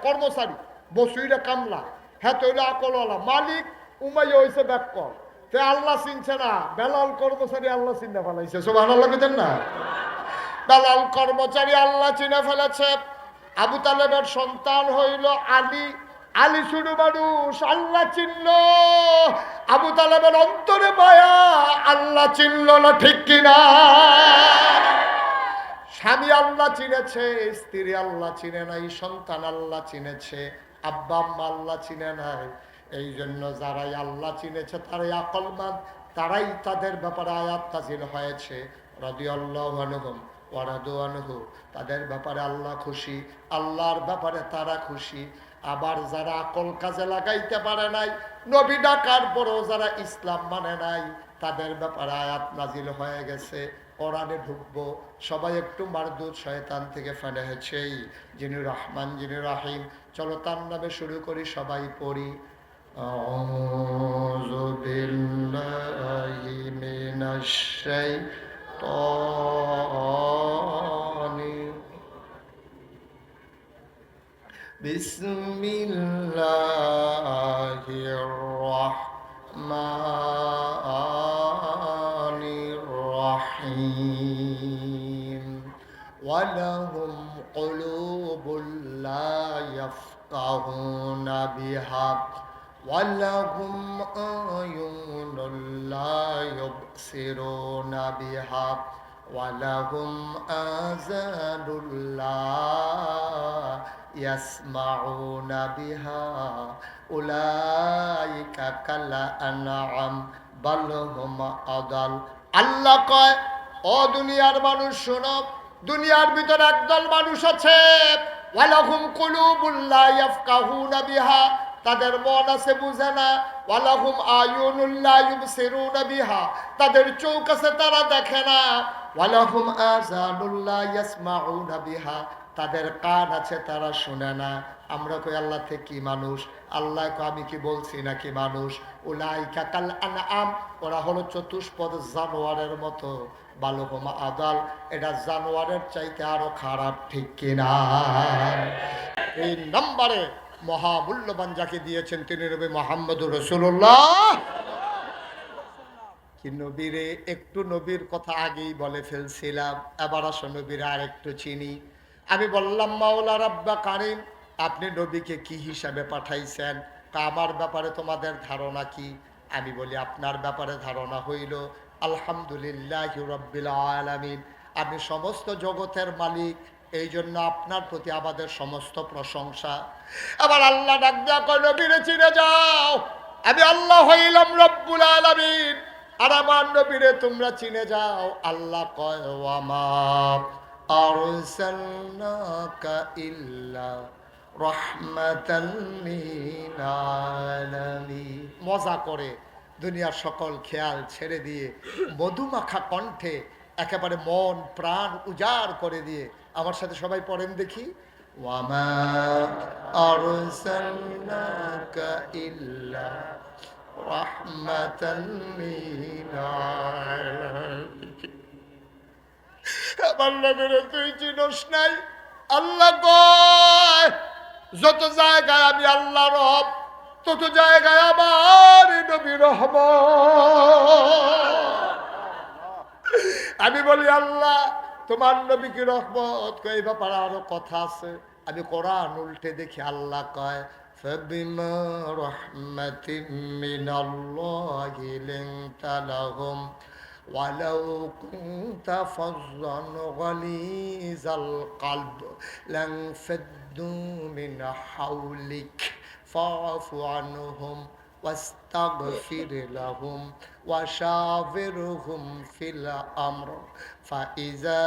কর্মচারী বসুইরা কামলা, হ্যাঁ তো আকলওয়ালা, মালিক উমাইয়া হয়েছে ব্যাকল। তে আল্লাহ চিনছে না, বেলাল কর্মচারী আল্লাহ চিনে ফেলাইছে। সুবহানাল্লাহ কইতেন না? বেলাল কর্মচারী আল্লাহ চিনে ফেলেছে। আবু তালেবের সন্তান হইল আলী, আলী শুরু মানুষ, আল্লাহ চিনল। আবু তালেবের অন্তরে মায়া, আল্লাহ চিনল না, ঠিক কিনা? স্বামী আল্লাহ চিনেছে, স্ত্রী আল্লাহ চিনে নাই, সন্তান আল্লাহ চিনেছে, আব্বা আম্মা আল্লাহ চিনে নাই। এই জন্য যারাই আল্লাহ চিনেছে তারাই আকলমান, তারাই তাদের ব্যাপারে আয়াত নাযিল হয়েছে, রাদিয়াল্লাহু আনহুম ওয়া রাদু আনহু। তাদের ব্যাপারে আল্লাহ খুশি, আল্লাহর ব্যাপারে তারা খুশি। আবার যারা আকল কাজে লাগাইতে পারে নাই, নবী ডাকার পরেও যারা ইসলাম মানে নাই, তাদের ব্যাপারে আয়াত নাজিল হয়ে গেছে। কোরআনে ঢুকবো, সবাই একটু মারদুদ শয়তান থেকে ফেলে হয়েছে, যিনি রহমান যিনি রাহিম। চলো তার নামে শুরু করি, সবাই পড়ি। আউযু বিল্লাহি মিনাশ শাইতানির বিসমিল্লাহির রাহমানির রাহিম। ওয়ালাহুম কুলুবুল লা ইয়াফকাহুনা বিহা ওয়ালাহুম আয়ুনুল লা ইউবসিরুনা বিহা ওয়ালাহুম আযানুল লা ইয়াসমাউনা বিহা উলাইকা কাল আনআম বাল হুম আদাল। আল্লাহ কয়, ও দুনিয়ার মানুষ শোনো, দুনিয়ার ভিতরে একদল মানুষ আছে, ওয়ালাহুম কুলুবুল লা ইয়াফকাহুনা বিহা, তাদের মন আছে বুঝে না, ওয়ালাহুম আয়ুনুল লা ইউবসিরুনা বিহা, তাদের চোখ আছে তারা দেখে না। ওয়ালাহুম আযানুল লা ইয়াসমাউনা বিহা, তাদের কান আছে তারা শুনে না। আমরা কই আল্লাহ থেকে কি মানুষ? আল্লাহ কয় আমি কি বলছি নাকি মানুষ? উলাইকা কাল আনআম, ওরা হলো চতুষ্পদ জানোয়ারের মতো। বালুহুম আদাল, এটা জানোয়ারের চাইতে আরো খারাপ, ঠিক কিনা? এই নম্বরে মহামূল্যবান যাকে দিয়েছেন তিনি নবী মুহাম্মদুর রাসূলুল্লাহ। কি নবীরে একটু নবীর কথা আগেই বলে ফেলছিলাম, এবার আসো নবীরে আর একটু চিনি। আমি বললাম মাওলা রাব্বা কারীম, আপনি নবীকে কি হিসাবে পাঠাইছেন? তা আমার ব্যাপারে তোমাদের ধারণা কি? আমি বলি আপনার ব্যাপারে ধারণা হইল আলহামদুলিল্লাহি রাব্বিল আলামিন, আপনি সমস্ত জগতের মালিক, এই জন্য আপনার প্রতি আমাদের সমস্ত প্রশংসা। আবার আল্লাহ ডাক দেয়া কয় নবীরে চিনে যাও, আমি আল্লাহ হইলাম রব্বুল আলামিন, আর আমার নবীরে তোমরা চিনে যাও। আল্লাহ কয় ওয়ামা আরসালনাকা ইল্লা রাহমাতাল লিল আলামিন। মজা করে দুনিয়ার সকল খেয়াল ছেড়ে দিয়ে মধুমাখা কণ্ঠে একেবারে মন প্রাণ উজাড় করে দিয়ে আমার সাথে সবাই পড়েন দেখি, ওয়ামা আরসালনাকা ইল্লা রাহমাতাল লিল আলামিন। আমার নবীরে তুই চিনস নাই? আল্লাহ কয় যত জায়গায় আমি আল্লাহ রব, তত জায়গায় আমার নবী রহমত। আমি বলি আল্লাহ তোমার নবী কি রহমত? এই ব্যাপারে আরো কথা আছে। আমি কোরআন উল্টে দেখি আল্লাহ কয় ফাবিমা রাহমাতিম মিনাল্লাহি লিনতা লাহুম ওয়ালাউ কুনতা ফাজ্জান গালিজাল কলব লানফাদ্দু মিন হাওলিক ফাআফু আনহুম واستغفر لهم وشاورهم في الأمر فإذا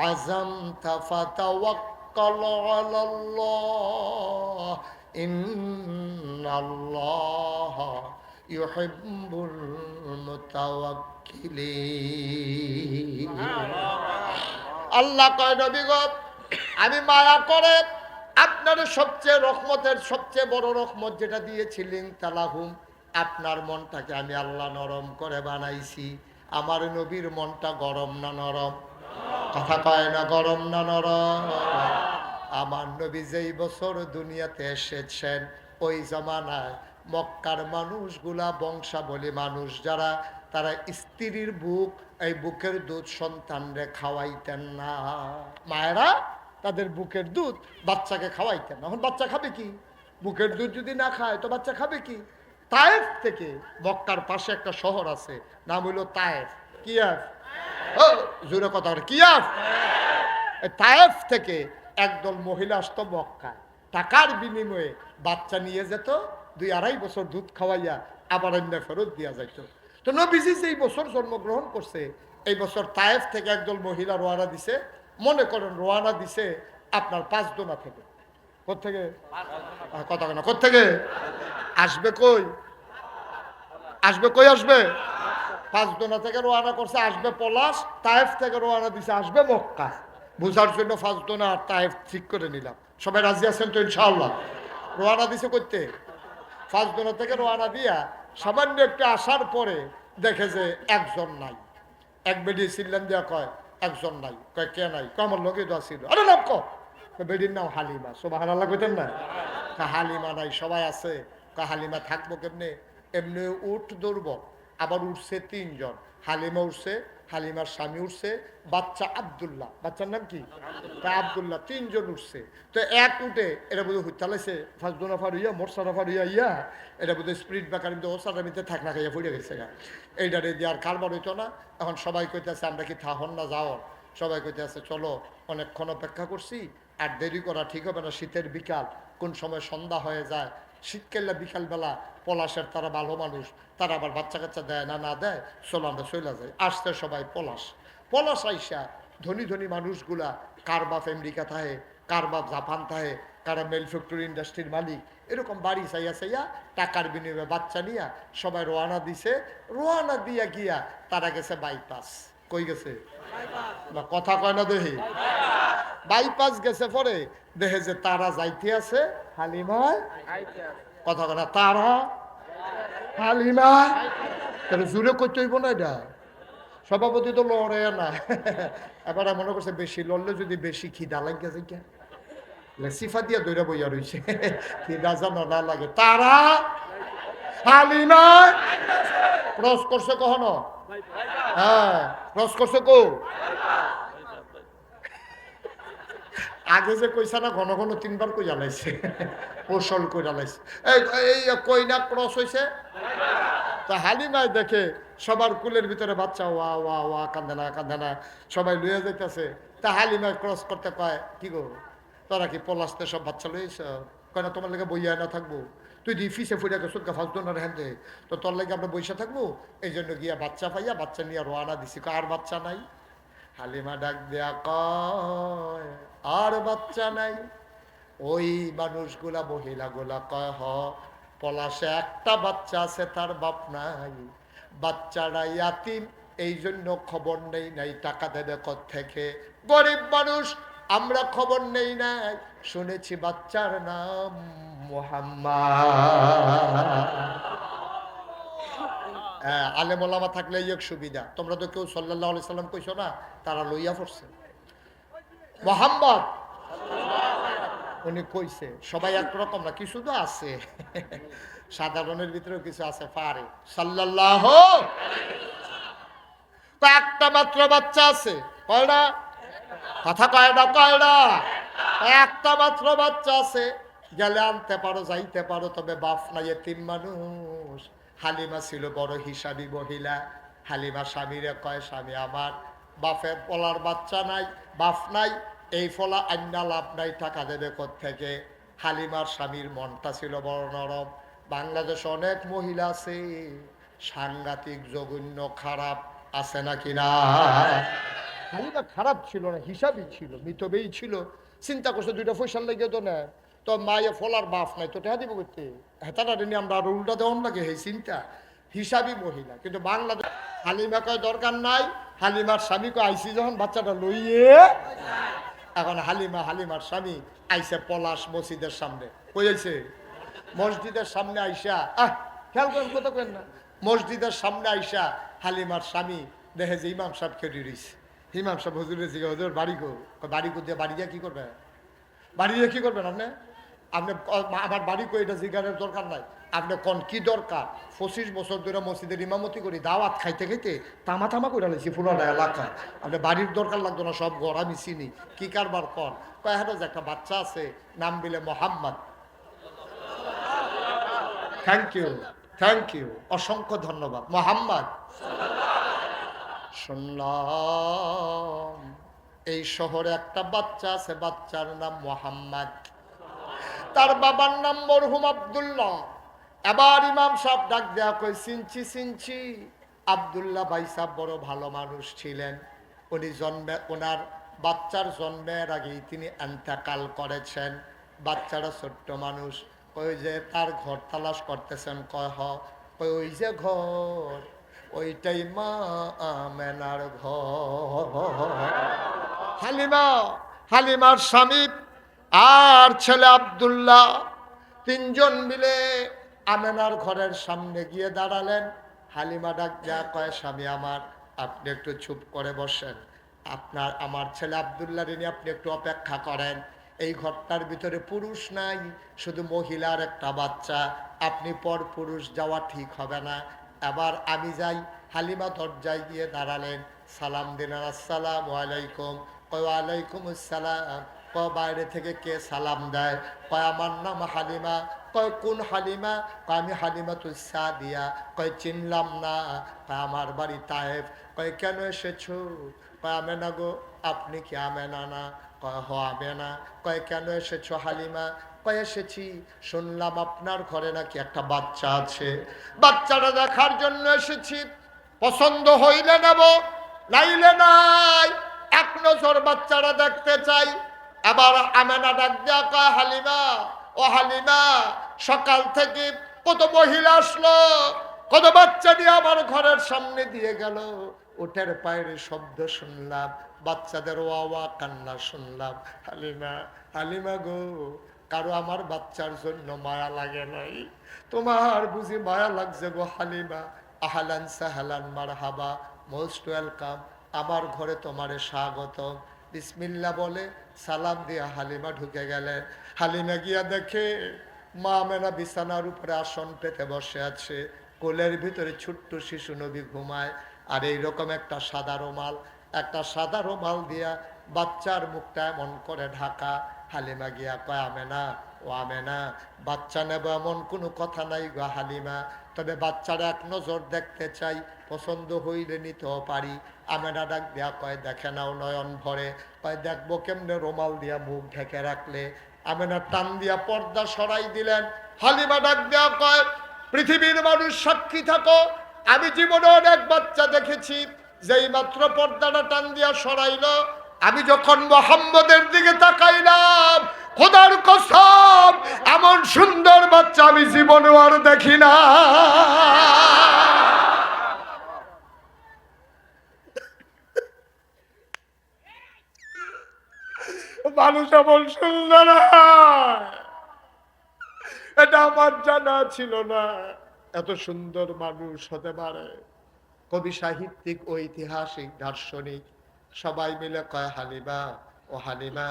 عزمت فتوكل على الله إن الله يحب المتوكلين। আল্লাহ কয় নবী গো, আমি মায়া করে আপনার সবচেয়ে রহমতের সবচেয়ে বড় রহমত যেটা দিয়েছিলেন তালাহুম, আপনার মনটাকে আমি আল্লাহ নরম করে বানাইছি। আমার নবীর মনটা গরম না নরম? কথা কয় না গরম না নরম? আমার নবী যেই বছর দুনিয়াতে এসেছেন ওই জামানায় মক্কার মানুষগুলা বংশাবলী মানুষ যারা, তারা স্ত্রীর বুক, এই বুকের দুধ সন্তানরে খাওয়াইতেন না। মায়েরা তাদের বুকের দুধ বাচ্চাকে খাওয়াইতেন না। এখন বাচ্চা খাবে কি? বুকের দুধ যদি না খায় তো বাচ্চা খাবে কি? তায়েফ থেকে, মক্কার পাশে একটা শহর আছে, নাম হইল তায়েফ। কিয়াফ? জোরে কথা, কিয়াফ? তায়েফ থেকে একদল মহিলা আসতো মক্কায়, টাকার বিনিময়ে বাচ্চা নিয়ে যেত, 2-2.5 বছর দুধ খাওয়াইয়া আবার অন্য ফেরত দিয়া যাইত। তো নবীজি যেই বছর জন্মগ্রহণ করছে এই বছর তায়েফ থেকে একদল মহিলা রওনা দিছে। মনে করেন রওনা দিছে আপনার 5 দোনা থেকে। কোত্থেকে? কথা কেন কোত্থেকে আসবে? কই আসবে? কই আসবে? 5 দোনা থেকে রওনা করছে, আসবে পলাশ। তায়েফ থেকে রওনা দিছে, আসবে মক্কা। বুঝার জন্য 5 দোনা আর তায়েফ ঠিক করে নিলাম। সবাই রাজি আছেন তো ইনশাআল্লাহ? রওনা দিছে করতে 5 দোনা থেকে রওনা দিয়া সামান্য একটু আসার পরে দেখে যে একজন নাই। এক বেডি ছিলেন দিয়া কয় একজন নাই। কয় কে নাই? কয় আমার লোকে দোয়া ছিল। আরে নাম কয় বেডির নাম হালিমা। সুবহানাল্লাহ কইতেন না? হালিমা নাই, সবাই আছে। কয় হালিমা থাকবো কেমনে? এমনি উঠ দুর্বল, আবার উঠছে 3 জন। হালিমা উঠছে, হালিমার স্বামী উঠছে, বাচ্চা আব্দুল্লাহ, বাচ্চার নাম কি? আব্দুল্লাহ। 3 জন উঠছে। তো এক উঠে এটা বোধ হয় চালাইছে ফাঁসদোনা ফার হইয়া মোরসানা ফার হইয়া ইয়া, এটা বোধ হয় স্প্রিট ব্যাকার ওসাটামিতে থাক না খাইয়া ফুটে গেছে গা। এইটারে দিয়ে আর কারবার হইতো না। এখন সবাই কইতেছে আমরা কি থাহন না যাও? সবাই কইতেছে চলো, অনেকক্ষণ অপেক্ষা করছি, আর দেরি করা ঠিক হবে না। শীতের বিকাল, কোন সময় সন্ধ্যা হয়ে যায়। শীতকালে বিকালবেলা পলাশের তারা ভালো মানুষ, তারা আবার বাচ্চা কাচ্চা দেয় না, না দেয়, চলো আমরা চলে যাই। আসতে সবাই পলাশ। পলাশ আইসা ধনী ধনী মানুষগুলা, কার বাপ আমেরিকা থাকে, কার বাপ জাপান থাকে, কারা মেল ফ্যাক্টরি ইন্ডাস্ট্রির মালিক, এরকম বাড়ি চাইয়া চাইয়া টাকার বিনিময়ে বাচ্চা নিয়া সবাই রোয়ানা দিছে। রোয়ানা দিয়া গিয়া তারা গেছে বাইপাস। কই গেছে? কথা কয় না দেখি। বাইপাস গেছে পরে দেখে যে তারা যাইতে আছে, হালিমায় কথা কয় না, তারা হালিমায়। তাহলে জুড়ে করতে হইব না এটা? সভাপতি তো লড়ে না। এবার মনে করছে বেশি লড়লে যদি বেশি খিদা লাগে যাই সিফা দিয়া দৈরা বইয়া রয়েছে, খিদা যেন না লাগে। তারা হালিমায় ক্রস করছে কখনো? হ্যাঁ, ক্রস করছে কো? আগে যে কইসা না ঘন ঘন 3 বার কইয়া লাইছে, কৌশল কইরা লাইছে। এই কই না ক্রস হইছে। তা হালিমায় দেখে সবার কুলের ভিতরে বাচ্চা, ওয়া ওয়া ওয়া কান্দে না, সবাই লইয়া যাইতেছে। তা হালিমায় ক্রস করতে কয়, কি গো তোরা কি পলাশতে সব বাচ্চা লইছ? কয় না, তোমার লেগে বইয়া না থাকবো, তুই দি ফিসে ফুটে গেছো ফালতু না হ্যান্ডে, তো তোর লেগে আমরা বইসা থাকবো। এই জন্য গিয়া বাচ্চা পাইয়া বাচ্চা নিয়ে রোয়ানা দিছি। আর বাচ্চা নাই? হালিমা ডাক দেয়া কয়, আর বাচ্চা নাই। ওই মানুষগুলা মহিলাগুলা কয়, হ পলাশে একটা বাচ্চা আছে, তার বাপ নাই, বাচ্চারা ইয়াতিম, এই জন্য খবর নেই নাই, টাকা দেবে কোত্থেকে? গরিব মানুষ, আমরা খবর নেই নাই, শুনেছি বাচ্চার নাম মুহাম্মদ। আলেম ওলামা থাকলে এক সুবিধা, তোমরা তো কেউ সাল্লাল্লাহু আলাইহি সাল্লাম কইছো না, তারা লইয়া পড়ছে মুহাম্মদ। উনি কইছে, সবাই একরকম না, কিছু তো আছে সাধারণের ভিতরেও কিছু আছে পারে। সাল্লাল্লাহু একটা মাত্র বাচ্চা আছে, কয়টা কথা কয়টা? কয়টা? একটা মাত্র বাচ্চা আছে, গেলে আনতে পারো, যাইতে পারো, তবে বাপ নাই, এতিম মানুষ। হালিমা ছিল বড় হিসাবী মহিলা। হালিমা স্বামীরে কয়, স্বামী আমার বাপের পলার বাচ্চা নাই, বাপ নাই, এই ফলা আন্না লাভ নাই, টাকা দেবে কোত্থেকে? হালিমার স্বামীর মনটা ছিল বড় নরম। বাংলাদেশে অনেক মহিলা আছে সাংঘাতিক জঘন্য খারাপ, আছে নাকি না? হালিমা খারাপ ছিল না, হিসাবই ছিল, মিতবেই ছিল। চিন্তা করছে 2টা পয়সার লেগে তো না, তো মায়ে ফলার বাপ নাই, তো টেহা দিব করতে, হেতাটা নিয়ে আমরা আরো উল্টা দেওয়ার লাগে, এই চিন্তা। হিসাবই মহিলা। কিন্তু বাংলাদেশ হালিমা কয় দরকার নাই, হালিমার স্বামী কয় আইসি যখন বাচ্চাটা লইয়ে। এখন হালিমার স্বামী আইসে পলাশ মসজিদের সামনে। কই আইছে? মসজিদের সামনে আইসা, খেয়াল করেন, কথা কেন না, মসজিদের সামনে আইসা হালিমার স্বামী দেখে যে ইমাম সাহেব খেয়ে রয়েছে। ইমাম সাহেব হুজুরের জিজ্ঞাসা, হুজুর বাড়ি কো? বাড়ি কো দিয়ে, বাড়ি দিয়ে কি করবে? বাড়ি দিয়ে কি করবেন আপনি? আপনি আমার বাড়ি কো এটা জিজ্ঞাসার দরকার নাই, আপনি কোন কি দরকার? 25 বছর ধরে মসজিদের ইমামতি করি, দাওয়াত খাইতে খাইতে তামা করে আলেছি পুরোটা এলাকা। আপনি বাড়ির দরকার লাগতো না, সব ঘর আমি চিনি, কি কারবার কর? কয় হ্যাঁ, যে একটা বাচ্চা আছে, নাম বিলে মোহাম্মদ। থ্যাংক ইউ, অসংখ্য ধন্যবাদ। মোহাম্মদ শুনলাম এই শহরে একটা বাচ্চা আছে, বাচ্চার নাম মোহাম্মদ, তার বাবার নাম মরহুম আব্দুল্লাহ। এবার ইমাম সাহেব ডাক দেয়া কই, চিনছি, আব্দুল্লাহ ভাই সাহেব বড় ভালো মানুষ ছিলেন। উনি ওনার বাচ্চার জন্মের আগেই তিনি এন্তেকাল করেছেন। বাচ্চারা ছোট্ট মানুষ। ওই যে তার ঘর তালাশ করতেছেন, কয় কই ওই যে ঘর, ওইটাই মা আমেনার ঘর। হালিমার স্বামী আর ছেলে আব্দুল্লাহ 3 জন মিলে আমেনার ঘরের সামনে গিয়ে দাঁড়ালেন। হালিমা ডাক দেয়া কয়, স্বামী আমার, আপনি একটু চুপ করে বসেন, আমার ছেলে আব্দুল্লাহ নিয়ে আপনি একটু অপেক্ষা করেন। এই ঘরটার ভিতরে পুরুষ নাই, শুধু মহিলার একটা বাচ্চা, আপনি পর পুরুষ যাওয়া ঠিক হবে না, এবার আমি যাই। হালিমা দরজায় গিয়ে দাঁড়ালেন, সালাম দিলেন, আসসালামু আলাইকুম। ওয়ালাইকুম আসসালাম। বাইরে থেকে কে সালাম দেয়? কয় আমার নাম হালিমা। কয় কোন হালিমা? কয় আমি হালিমাতুস সাদিয়া। কয় চিনলাম না। কয় আমার বাড়ি তায়েফ। কয় কেন এসেছো? কয় আমেনা গো। আপনি কি আমেনা না? কয় হ আমেনা। কয় কেন এসেছো হালিমা? কয় এসেছি, শুনলাম আপনার ঘরে নাকি একটা বাচ্চা আছে, বাচ্চাটা দেখার জন্য এসেছি, পছন্দ হইলে নেব, নাইলে নাই, এক নজর বাচ্চারা দেখতে চাই। এবার আমেনা ডাক দেয়া কয়, হালিমা, ও হালিমা, সকাল থেকে কত মহিলা আসলো, কত বাচ্চা নিয়ে আমার ঘরের সামনে দিয়ে গেল। উটের পায়ের শব্দ শুনলাম, বাচ্চাদের ওয়া কান্না শুনলাম। হালিমা, হালিমা গো, কারো আমার বাচ্চার জন্য মায়া লাগে নাই? তোমার বুঝি মায়া লাগছে গো হালিমা? আহলান সাহলান মারহাবা, মোস্ট ওয়েলকাম, আমার ঘরে তোমারে স্বাগত। বিসমিল্লাহ বলে সালাম দিয়া হালিমা ঢুকে গেলেন। হালিমা গিয়া দেখে মা আমেনা বিছানার উপরে আসন পেতে বসে আছে, কোলের ভিতরে ছোট্ট শিশু নবী ঘুমায়। আর এইরকম একটা সাদা রুমাল দিয়া বাচ্চার মুখটা এমন করে ঢাকা। হালিমা গিয়া কয়, আমেনা, ও আমেনা, বাচ্চা নেব এমন কোনো কথা নাই গো হালিমা, তবে বাচ্চারা এক নজর দেখতে চাই, পছন্দ হইলে নিতেও পারি। আমেনা ডাক দিয়া কয়, দেখে নাও নয়ন ভরে। কয়, দেখবো কেমনে, রুমাল দিয়া মুখ ঢেকে রাখলে। আমেনা টান দিয়া পর্দা সরাই দিলেন। হালিমা ডাক দেয়া কয়, পৃথিবীর মানুষ সাক্ষী থাকো, আমি জীবনে অনেক বাচ্চা দেখেছি, যেই মাত্র পর্দাটা টান দিয়া সরাইল, আমি যখন মুহাম্মদের দিকে তাকাইলাম, খোদার কসম, এমন সুন্দর বাচ্চা আমি জীবনে আর দেখি না। মানুষ এমন সুন্দর হয়, এটা আমার জানা ছিল না, এত সুন্দর মানুষ হতে পারে। কবি, সাহিত্যিক, ঐতিহাসিক, দার্শনিক সবাই মিলে কয়, হালিমা, ও হালিমা,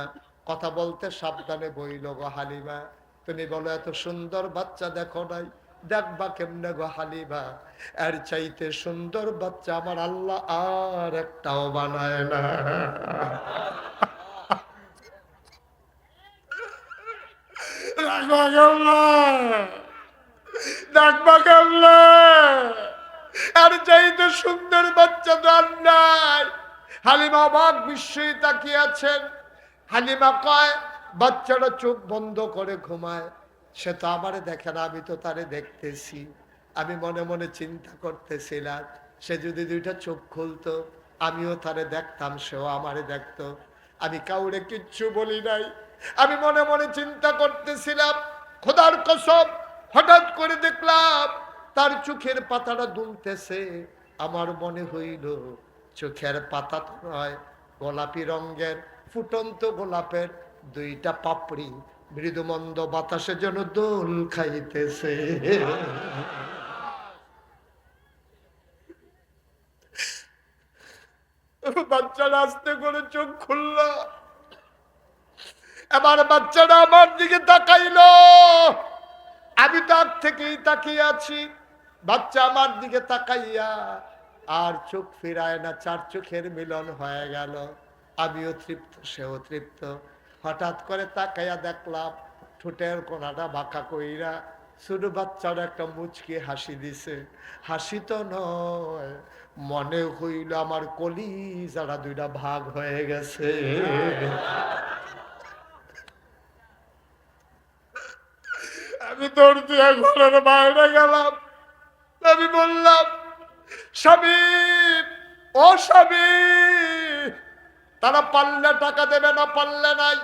কথা বলতে সাবধানে বইল গো হালিমা, তুমি বলো এত সুন্দর বাচ্চা দেখো নাই, দেখবা কেমনে গো হালিমা? এর চাইতে সুন্দর বাচ্চা আমার আল্লাহ আর একটাও বানায় না। দেখবা কেমনে, আর চাইতে সুন্দর বাচ্চা তো আর নাই। হালিমা অবাক বিস্ময়ে তাকিয়ে আছেন। হালিমা কয়, বাচ্চাটা চোখ বন্ধ করে ঘুমায়, সে তো আমারে দেখে না, আমি তো তারে দেখতেছি। আমি মনে মনে চিন্তা করতেছিলাম, সে যদি দুইটা চোখ খুলতো, আমিও তারে দেখতাম, সেও আমারে দেখতো। আমি কাউরে কিচ্ছু বলি নাই। আমি মনে মনে চিন্তা করতেছিলাম, খোদার কসম, হঠাৎ করে দেখলাম তার চোখের পাতাটা দুলতেছে। আমার মনে হইল চোখের পাতা তো নয়, গোলাপি রঙের ফুটন্ত গোলাপের দুইটা পাপড়ি মৃদুমন্দ বাতাসে যেন দোল খাইতেছে। বাচ্চারা আস্তে করে চোখ খুলল। এবার বাচ্চারা আমার দিকে তাকাইলো। আমি তার থেকেই তাকিয়ে আছি। বাচ্চা আমার দিকে তাকাইয়া আর চোখ ফিরায় না, চার চোখের মিলন হয়ে গেল। আমিও তৃপ্ত, সেও তৃপ্ত। হঠাৎ করে তাকাইয়া দেখলাম ঠোঁটের কোনাটা বাঁকা কইরা ছোট বাচ্চার একটা মুচকি হাসি দিছে। হাসি তো নয়, মনে হইল আমার কলিজারা দুইটা ভাগ হয়ে গেছে। আমি দৌড় দিয়ে ঘরের বাইরে গেলাম। আমি বললাম, স্বামী, ও স্বামী, তারা পারলে টাকা দেবে, না পারলে নাই।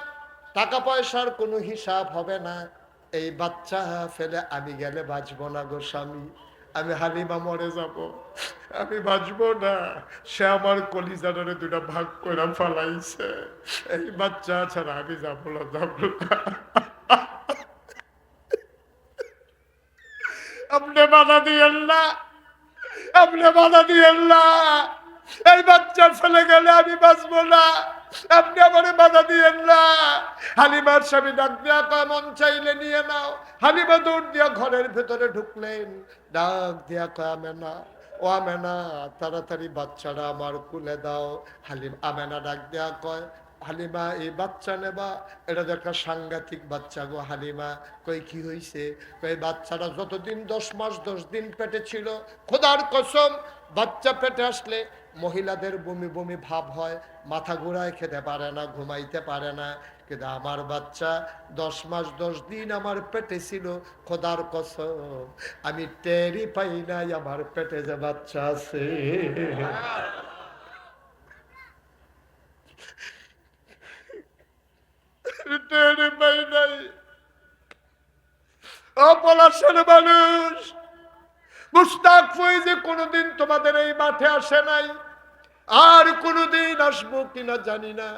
টাকা পয়সার কোনো হিসাব হবে না। এই বাচ্চা ফেলে আমি গেলে বাঁচবো না গো স্বামী। আমি হালিমা মরে যাব, আমি বাঁচবো না। সে আমার কলিজারে দুটা ভাগ করে ফেলাইছে। এই বাচ্চা ছাড়া আমি যাবো না, যাবো না। আপনি বাধা দিয়েন না, আপনি বাধা দিয়েন না। এই বাচ্চা ফেলে গেলে আমি বাঁচবো না, আপনি আমার বাধা দিয়েন না। হালিমার স্বামী ডাক দিয়া কয়, মন চাইলে নিয়ে নাও। হালিমা দৌড় দিয়া ঘরের ভেতরে ঢুকলেন। ডাক দিয়া কয়, আমেনা, ও আমেনা, তাড়াতাড়ি বাচ্চারা আমার কুলে দাও। আমেনা ডাক দিয়া কয়, হালিমা, এই বাচ্চা নেবা? এটা তো একটা সাংঘাতিক বাচ্চা গো হালিমা। কই, কি হয়েছে? কই, বাচ্চাটা যতদিন 10 মাস 10 দিন পেটে ছিল, খোদার কসম, বাচ্চা পেটে আসলে মহিলাদের বমি বমি ভাব হয়, মাথা ঘুরায়, খেতে পারে না, ঘুমাইতে পারে না। কিন্তু আমার বাচ্চা 10 মাস 10 দিন আমার পেটে ছিল, খোদার কসম, আমি টেরই পাই নাই আমার পেটে যে বাচ্চা আছে। টেরই পাই নাই। ও পলাশের মানুষ মুস্তাক ফয়েজি কোনোদিন তোমাদের এই মাঠে আসে নাই, আর কোনোদিন আসবো কিনা জানি না।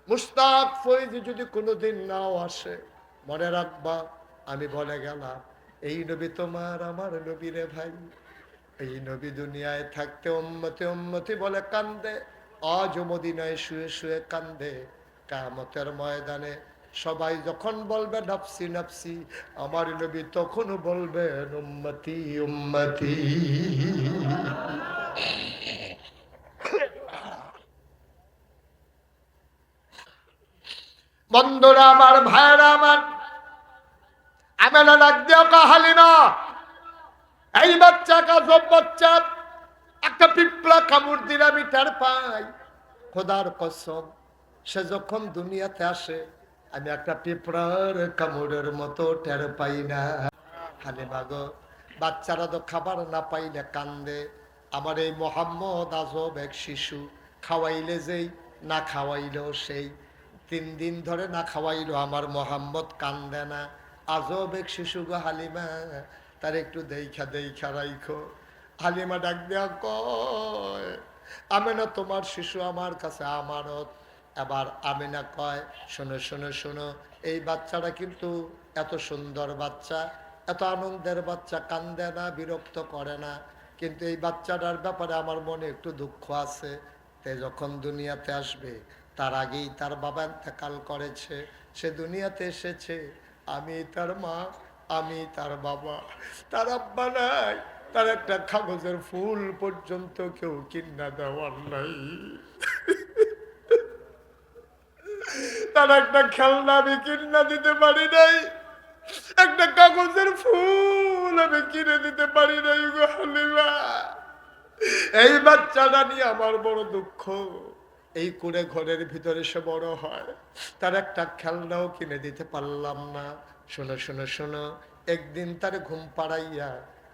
মুস্তাক ফয়েজি যদি কোনোদিন নাও আসে, মনে রাখবা আমি বলে গেলাম এই নবী তোমার আমার নবী রে ভাই। এই নবী দুনিয়ায় থাকতে উম্মতি উম্মতি বলে কান্দে, আজ মদিনায় শুয়ে শুয়ে কান্দে। কিয়ামতের ময়দানে সবাই যখন বলবে নাফসি নাফসি, আমার নবী তখন বলবেন উম্মতি উম্মতি। বন্ধুরা আমার, ভাইরা আমার, আমেনা ডাক দিয়া কা হালিমা, এই বাচ্চা কাজব বাচ্চা, একটা পিঁপড়া কামড় দিলে আমি টের পাই। খোদার কসম, সে যখন দুনিয়াতে আসে আমি একটা পিঁপড়ার কামড়ের মতো টের পাই না। হালিমা গো, বাচ্চারা তো খাবার না পাইলে কান্দে। আমার এই মোহাম্মদ আজব এক শিশু, খাওয়াইলে যেই না খাওয়াইলেও সেই। 3 দিন ধরে না খাওয়াইলো আমার মোহাম্মদ কান্দে না। আজব এক শিশু গো হালিমা, তার একটু দেইখা দেইখা রাইখো। হালিমা ডাক দেয়া কয়, আমেনা তোমার শিশু আমার কাছে আমানত। এবার আমেনা কয়, শোনো শোনো শোনো, এই বাচ্চাটা কিন্তু এত সুন্দর বাচ্চা, এত আনন্দের বাচ্চা, কান্দে না, বিরক্ত করে না, কিন্তু এই বাচ্চাটার ব্যাপারে আমার মনে একটু দুঃখ আছে। তে যখন দুনিয়াতে আসবে তার আগেই তার বাবা ইন্তেকাল করেছে, সে দুনিয়াতে এসেছে, আমি তার মা, আমি তার বাবা, তার আব্বা নাই, তার একটা কাগজের ফুল পর্যন্ত কেউ কিনা দেওয়ার নাই, তার একটা খেলনা আমি কিনা দিতে পারি নাই, একটা কাগজের ফুল আমি কিনে দিতে পারি নাই গো হালিমা। এই বাচ্চাটা নিয়ে আমার বড় দুঃখ। এই কুড়ে ঘরের ভিতরে সে বড় হয়, তার একটা খেলনাও কিনে দিতে পারলাম না। শোনো শোনো শোনো, একদিন তার ঘুম পাড়াইয়া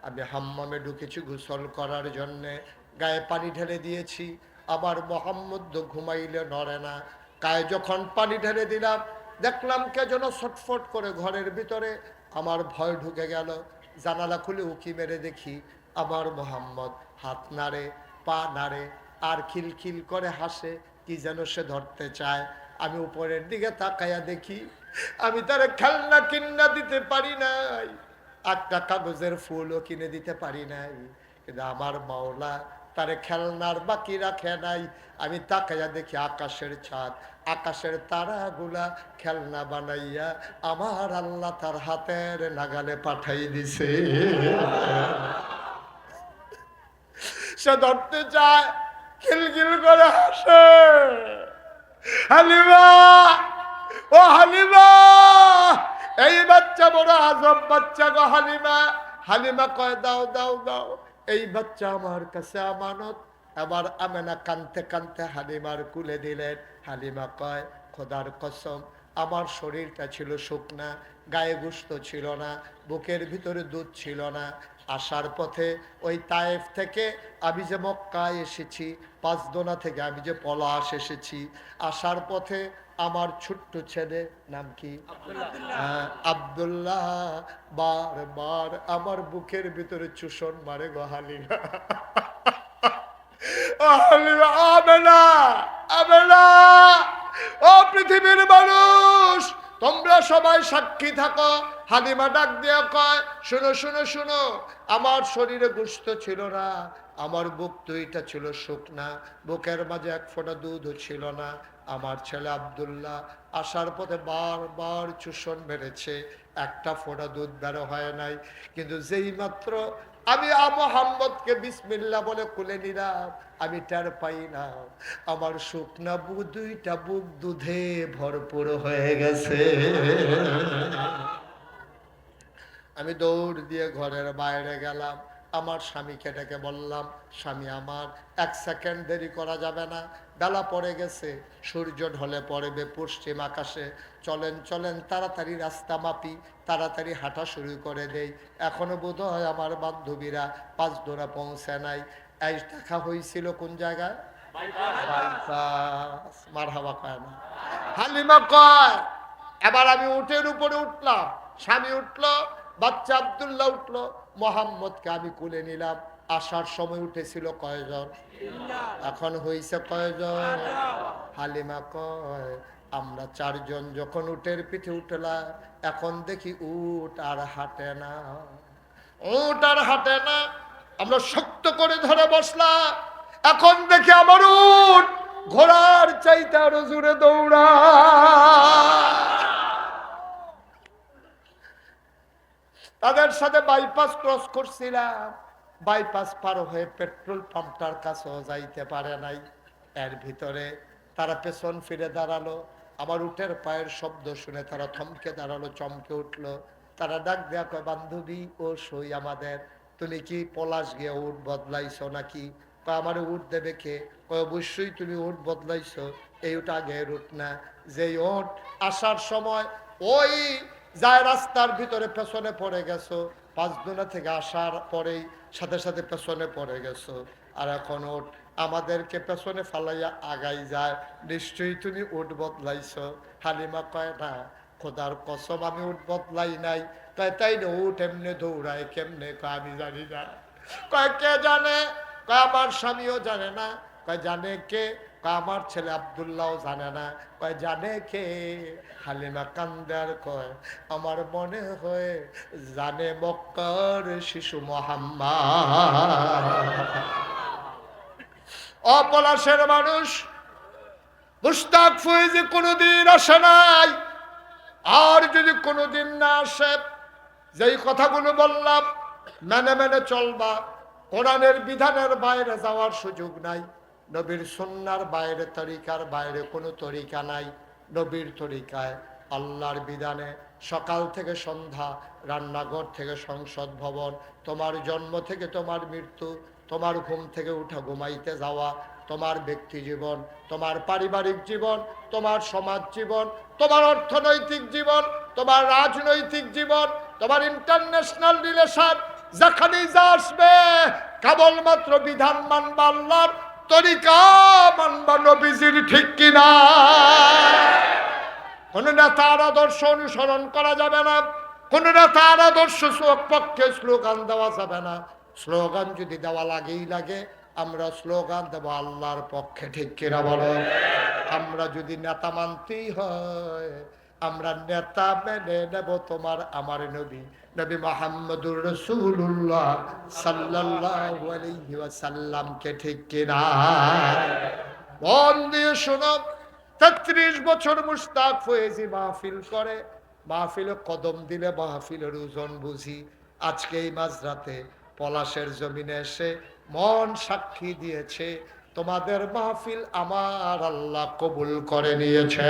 আমি হাম্মামে ঢুকেছি গোসল করার জন্যে, গায়ে পানি ঢেলে দিয়েছি। আবার মোহাম্মদ ঘুমাইলে নড়ে না। গায়ে যখন পানি ঢেলে দিলাম, দেখলাম কে যেন ছটফট করে ঘরের ভিতরে। আমার ভয় ঢুকে গেল। জানালা খুলে উকি মেরে দেখি আমার মোহাম্মদ হাত নাড়ে, পা নাড়ে, আর খিলখিল করে হাসে, কি যেন সে ধরতে চায়। আমি উপরের দিকে তাকাইয়া দেখি আমি তার খেলনা কিনা দিতে পারি নাই, একটা কাগজের ফুলও কিনে দিতে পারি নাই, কিন্তু আমার মাওলা তারে খেলনার বাকি রাখে নাই। আমি তাকাইয়া দেখি আকাশের ছাদ, আকাশের তারাগুলা খেলনা বানাইয়া আমার আল্লাহ তার হাতের নাগালে পাঠাই দিছে। সে ধরতে চায়, খিলখিল করে হাসে। হালিমা, ও হালিমা, এই বাচ্চা বড় আজব বাচ্চা গো হালিমা। হালিমা কয়, দাও দাও দাও, এই বাচ্চা আমার কাছে আমানত। আবার আমেনা কানতে কানতে হালিমার কুলে দিলেন। হালিমা কয়, খোদার কসম, আমার শরীরটা ছিল শুকনা, গায়ে গোশত ছিল না, বুকের ভিতরে দুধ ছিল না। আসার পথে ওই তায়েফ থেকে আমি যে মক্কায় এসেছি, পাঁচদোনা থেকে আমি যে পলাশ এসেছি, আসার পথে আমার ছোট্ট ছেলে, নাম কি আব্দুল্লাহ, বারবার আমার বুকের ভিতরে চুষণ মারে গো হালিমা। আমেনা, আমেনা, ও পৃথিবীর মানুষ, তোমরা সবাই সাক্ষী থাকো। হালিমা ডাক দিয়া কয়, শুনো শুনো শুনো, আমার শরীরে গোশত ছিল না, আমার বুক দুইটা ছিল শুকনা, বুকের মাঝে এক ফোঁটা দুধও ছিল না। আমার ছেলে আব্দুল্লাহ আসার পথে বারবার চুষণ মেরেছে, একটা ফোঁটা দুধ বেরো হয় নাই। কিন্তু যেই মাত্র আমি মোহাম্মদকে বিসমিল্লাহ বলে কুলে নিলাম, আমি টের পাই না আমার শুকনা বুক দুইটা বুক দুধে ভরপুর হয়ে গেছে। আমি দৌড় দিয়ে ঘরের বাইরে গেলাম, আমার স্বামীকে ডেকে বললাম, স্বামী আমার, 1 সেকেন্ড দেরি করা যাবে না, বেলা পড়ে গেছে, সূর্য ঢলে পড়বে পশ্চিম আকাশে, চলেন চলেন তাড়াতাড়ি রাস্তা মাপি, তাড়াতাড়ি হাঁটা শুরু করে দেই। এখনো বোধ হয় আমার বান্ধবীরা পাঁচদোনা পৌঁছে নাই। এই দেখা হয়েছিল কোন জায়গায়? মারহাবা কয় না, হালিমা কয়। এবার আমি উটের উপরে উঠলাম, স্বামী উঠলো, বাচ্চা আব্দুল্লাহ উঠলো, মোহাম্মদকে আমি কুলে নিলাম। আসার সময় উঠেছিল কয়জন? এখন হইছে কয়জন? হালিমা কয় আমরা চারজন যখন উটের পিঠে উঠলাম, এখন দেখি উট আর হাঁটে না, উট আর হাঁটে না। আমরা শক্ত করে ধরে বসলাম, এখন দেখি আমার উট ঘোড়ার চাইতে আরো জোরে দৌড়া। তাদের সাথে বাইপাস ক্রস করছিলাম, বাইপাস পার হয়ে পেট্রোল পাম্পটার কাছেও যাইতে পারে নাই। এর ভিতরে তারা পেছন ফিরে দাঁড়ালো। আমার উটের পায়ের শব্দ শুনে তারা থমকে দাঁড়ালো, চমকে উঠলো। তারা ডাক দেয়া কয়, বান্ধবী ও সই আমাদের, তুমি কি পলাশ গিয়ে উট বদলাইছো নাকি? কয় আমার উট দেবে কে? কয় অবশ্যই তুমি উট বদলাইছো, এই উট আগের উট না। যেই উট আসার সময় ওই যায় রাস্তার ভিতরে পেছনে পড়ে গেছো, 5 দিন থেকে আসার পরেই সাথে সাথে পেছনে পড়ে গেছো, আর এখন উট আমাদেরকে পেছনে ফালাইয়া আগাই যায়, নিশ্চয়ই তুমি উট বদলাইছো। হালিমা কয় না, খোদার কসম আমি উট বদলাই নাই। কয় তাই না, উট এমনি দৌড়ায় কেমনে? কয় আমি জানি না। কয় কে জানে? কয় আমার স্বামীও জানে না। কয় জানে কে? কয় আমার ছেলে আব্দুল্লাহ জানে না। কয় জানে কে? হালিমা কান্দার কয় আমার মনে হয় জানে মক্কার শিশু মুহাম্মদ। অপলাশের মানুষ মুশতাক ফয়েজি কোনোদিন আসে নাই, আর যদি কোনোদিন না আসে, যেই কথাগুলো বললাম মেনে মেনে চলবা। কোরআনের বিধানের বাইরে যাওয়ার সুযোগ নাই, নবীর সুন্নাহর বাইরে, তরিকার বাইরে কোনো তরিকা নাই। নবীর তরিকায়, আল্লাহর বিধানে সকাল থেকে সন্ধ্যা, রান্নাঘর থেকে সংসদ ভবন, তোমার জন্ম থেকে তোমার মৃত্যু, তোমার ঘুম থেকে উঠা ঘুমাইতে যাওয়া, তোমার ব্যক্তি জীবন, তোমার পারিবারিক জীবন, তোমার সমাজ জীবন, তোমার অর্থনৈতিক জীবন, তোমার রাজনৈতিক জীবন, তোমার ইন্টারন্যাশনাল রিলেশন, যেখানেই যা আসবে কেবলমাত্র বিধান মানবা, আল্লাহর তরিকা মানবা, নবীজির, ঠিক কিনা? কোন নেতার আদর্শ অনুসরণ করা যাবে না, কোন নেতার আদর্শ পক্ষে স্লোগান দেওয়া যাবে না। স্লোগান যদি দেওয়া লাগেই লাগে, আমরা স্লোগান দেব আল্লাহর পক্ষে, ঠিক কিনা বলো? আমরা যদি নেতা মানতেই হয়, আমরা নেতা মেনে নেব তোমার আমার নবী, নবী মুহাম্মদুর রাসূলুল্লাহ সাল্লাল্লাহু আলাইহি ওয়াসাল্লামকে, ঠিক কিনা? মন দিয়ে শোনো, 33 বছর মুশতাক ফয়েজি মাহফিল করে, মাহফিলে কদম দিলে মাহফিলের ওজন বুঝি। আজকে এই মাঝরাতে পলাশের জমিনে এসে মন সাক্ষী দিয়েছে, তোমাদের মাহফিল আমার আল্লাহ কবুল করে নিয়েছে।